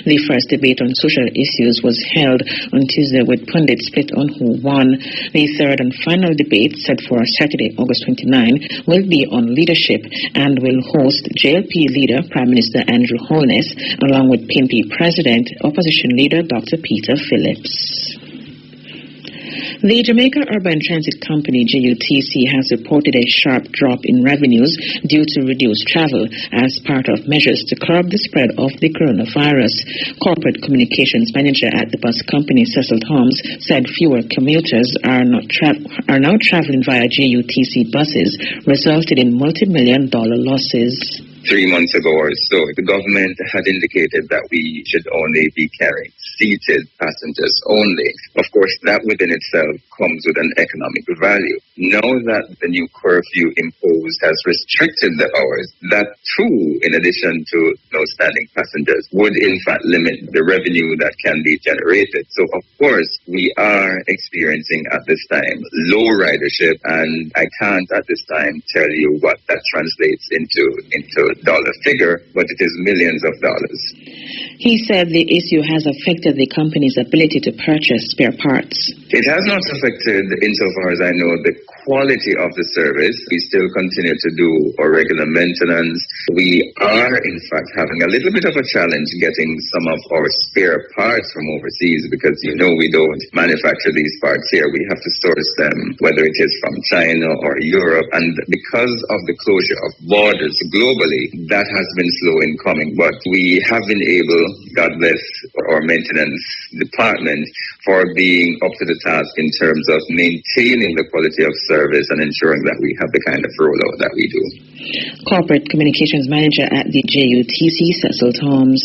The first debate on social issues was held on Tuesday, with pundits split on who won. The third and final debate, set for Saturday, August 29, will be on leadership and will host JLP leader Prime Minister Andrew Holness, along with PNP President, Opposition Leader Dr. Peter Phillips. The Jamaica Urban Transit Company, JUTC, has reported a sharp drop in revenues due to reduced travel as part of measures to curb the spread of the coronavirus. Corporate Communications Manager at the bus company, Cecil Holmes, said fewer commuters are now traveling via JUTC buses, resulting in multi-million-dollar losses. 3 months ago or so, the government had indicated that we should only be carrying seated passengers only. Of course, that within itself comes with an economic value. Now that the new curfew imposed has restricted the hours, that too, in addition to no standing passengers, would in fact limit the revenue that can be generated. So, of course, we are experiencing at this time low ridership, and I can't at this time tell you what that translates into dollar figure, but it is millions of dollars. He said the issue has affected the company's ability to purchase spare parts. It has not affected, insofar as I know, the quality of the service. We still continue to do our regular maintenance. We are, in fact, having a little bit of a challenge getting some of our spare parts from overseas because, we don't manufacture these parts here. We have to source them, whether it is from China or Europe. And because of the closure of borders globally, that has been slow in coming. But we have been able, God bless our maintenance Finance Department for being up to the task in terms of maintaining the quality of service and ensuring that we have the kind of rollout that we do. Corporate Communications Manager at the JUTC, Cecil Toms.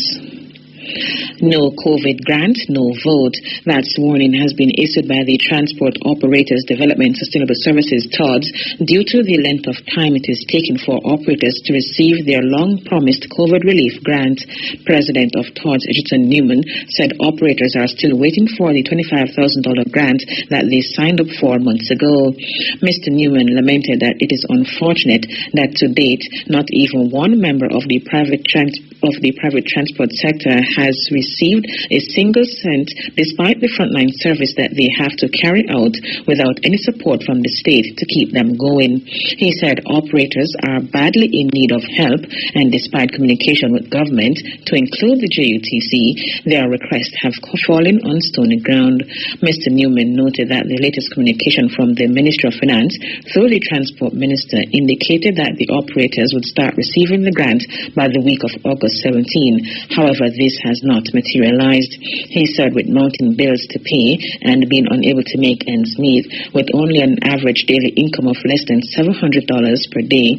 No COVID grant, no vote. That warning has been issued by the Transport Operators Development Sustainable Services, TODS, due to the length of time it is taking for operators to receive their long-promised COVID relief grant. President of TODS, Edgerton Newman, said operators are still waiting for the $25,000 grant that they signed up for months ago. Mr. Newman lamented that it is unfortunate that to date, not even one member of the private transport sector has received a single cent, despite the frontline service that they have to carry out without any support from the state to keep them going. He said operators are badly in need of help, and despite communication with government, to include the JUTC, their requests have fallen on stony ground. Mr. Newman noted that the latest communication from the Ministry of Finance through the Transport Minister indicated that the operators would start receiving the grant by the week of August 17. However, this has not materialized. He said with mounting bills to pay and being unable to make ends meet, with only an average daily income of less than $700 per day,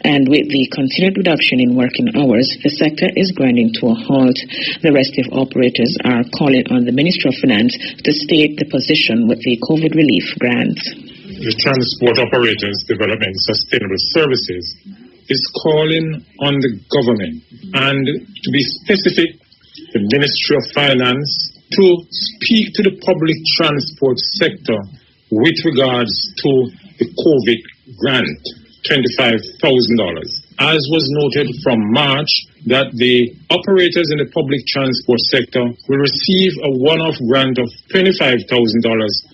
and with the continued reduction in working hours, the sector is grinding to a halt. The rest of operators are calling on the Ministry of Finance to state the position with the COVID relief grant. The Transport Operators Development Sustainable Services is calling on the government, and to be specific, the Ministry of Finance, to speak to the public transport sector with regards to the COVID grant, $25,000. As was noted from March, that the operators in the public transport sector will receive a one-off grant of $25,000.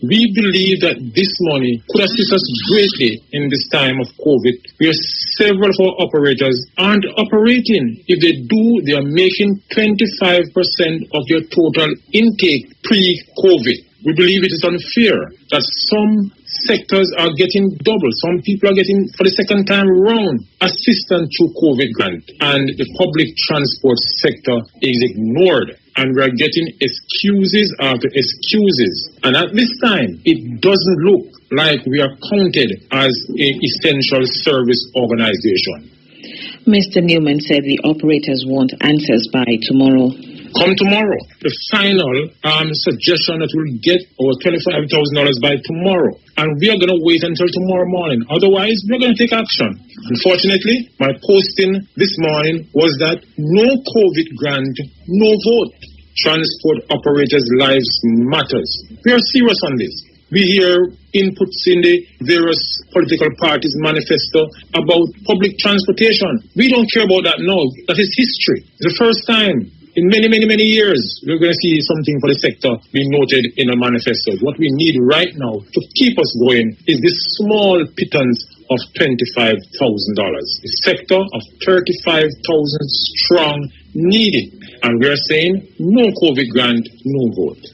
We believe that this money could assist us greatly in this time of COVID, where several of our operators aren't operating. If they do, they are making 25% of their total intake pre-COVID. We believe it is unfair that some sectors are getting double. Some people are getting, for the second time around, assistance through COVID grant. And the public transport sector is ignored. And we are getting excuses after excuses. And at this time, it doesn't look like we are counted as an essential service organization. Mr. Newman said the operators want answers by tomorrow. Come tomorrow. The final suggestion that we'll get our $25,000 by tomorrow. And we are going to wait until tomorrow morning. Otherwise, we're going to take action. Unfortunately, my posting this morning was that no COVID grant, no vote. Transport operators' lives matters. We are serious on this. We hear inputs in the various political parties' manifesto about public transportation. We don't care about that now. That is history. It's the first time in many years, we're going to see something for the sector being noted in a manifesto. What we need right now to keep us going is this small pittance of $25,000. A sector of 35,000 strong needed. And we are saying no COVID grant, no vote.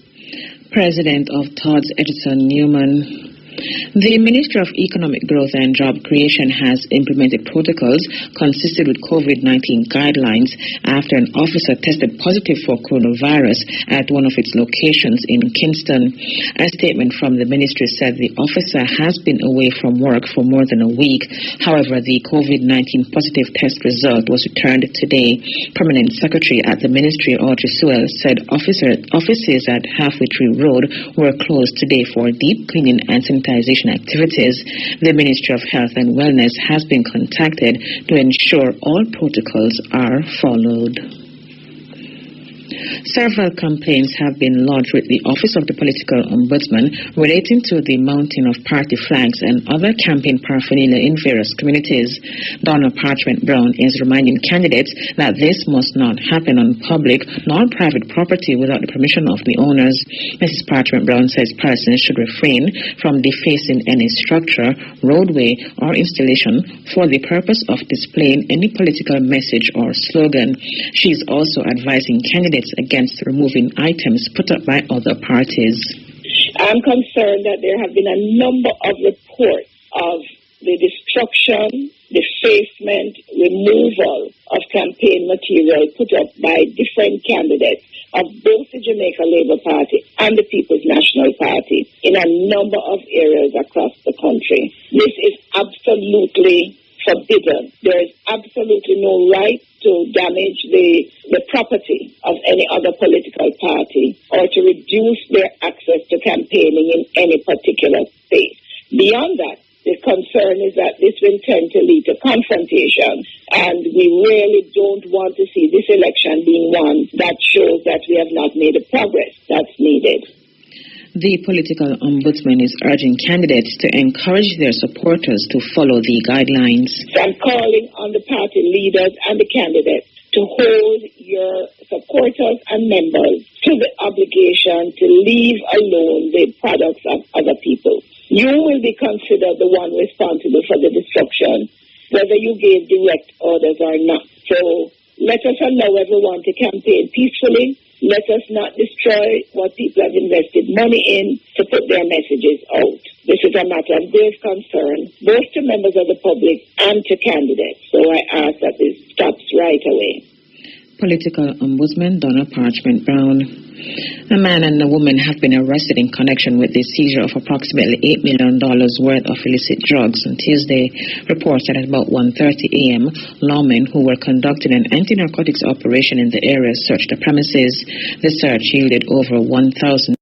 President of TODS, Edgerton Newman. The Ministry of Economic Growth and Job Creation has implemented protocols consistent with COVID-19 guidelines after an officer tested positive for coronavirus at one of its locations in Kingston. A statement from the ministry said the officer has been away from work for more than a week. However, the COVID-19 positive test result was returned today. Permanent Secretary at the ministry, Audrey Sewell, said offices at Halfway Tree Road were closed today for deep cleaning and sanitization activities. The Ministry of Health and Wellness has been contacted to ensure all protocols are followed. Several complaints have been lodged with the Office of the Political Ombudsman relating to the mounting of party flags and other campaign paraphernalia in various communities. Donna Parchment Brown is reminding candidates that this must not happen on public nor private property without the permission of the owners. Mrs. Parchment Brown says persons should refrain from defacing any structure, roadway, or installation for the purpose of displaying any political message or slogan. She is also advising candidates against removing items put up by other parties. I'm concerned that there have been a number of reports of the destruction, defacement, removal of campaign material put up by different candidates. of both the Jamaica Labour Party and the People's National Party in a number of areas across the country. This is absolutely forbidden. There is absolutely no right to damage the property of any other political party or to reduce their access to campaigning in any particular space. Beyond that, the concern is that this will tend to lead to confrontation, and we really don't want to see this election being one that shows that we have not made the progress that's needed. The political ombudsman is urging candidates to encourage their supporters to follow the guidelines. I'm calling on the party leaders and the candidates to hold your supporters and members to the obligation to leave alone the products of other people. You will be considered the one responsible for the destruction, whether you gave direct orders or not. So let us allow everyone to campaign peacefully. Let us not destroy what people have invested money in to put their messages out. This is a matter of grave concern, both to members of the public and to candidates. So I ask that this stops right away. Political Ombudsman Donna Parchment Brown. A man and a woman have been arrested in connection with the seizure of approximately $8 million worth of illicit drugs on Tuesday. Reports that at about 1:30 a.m., lawmen who were conducting an anti-narcotics operation in the area searched the premises. The search yielded over 1,000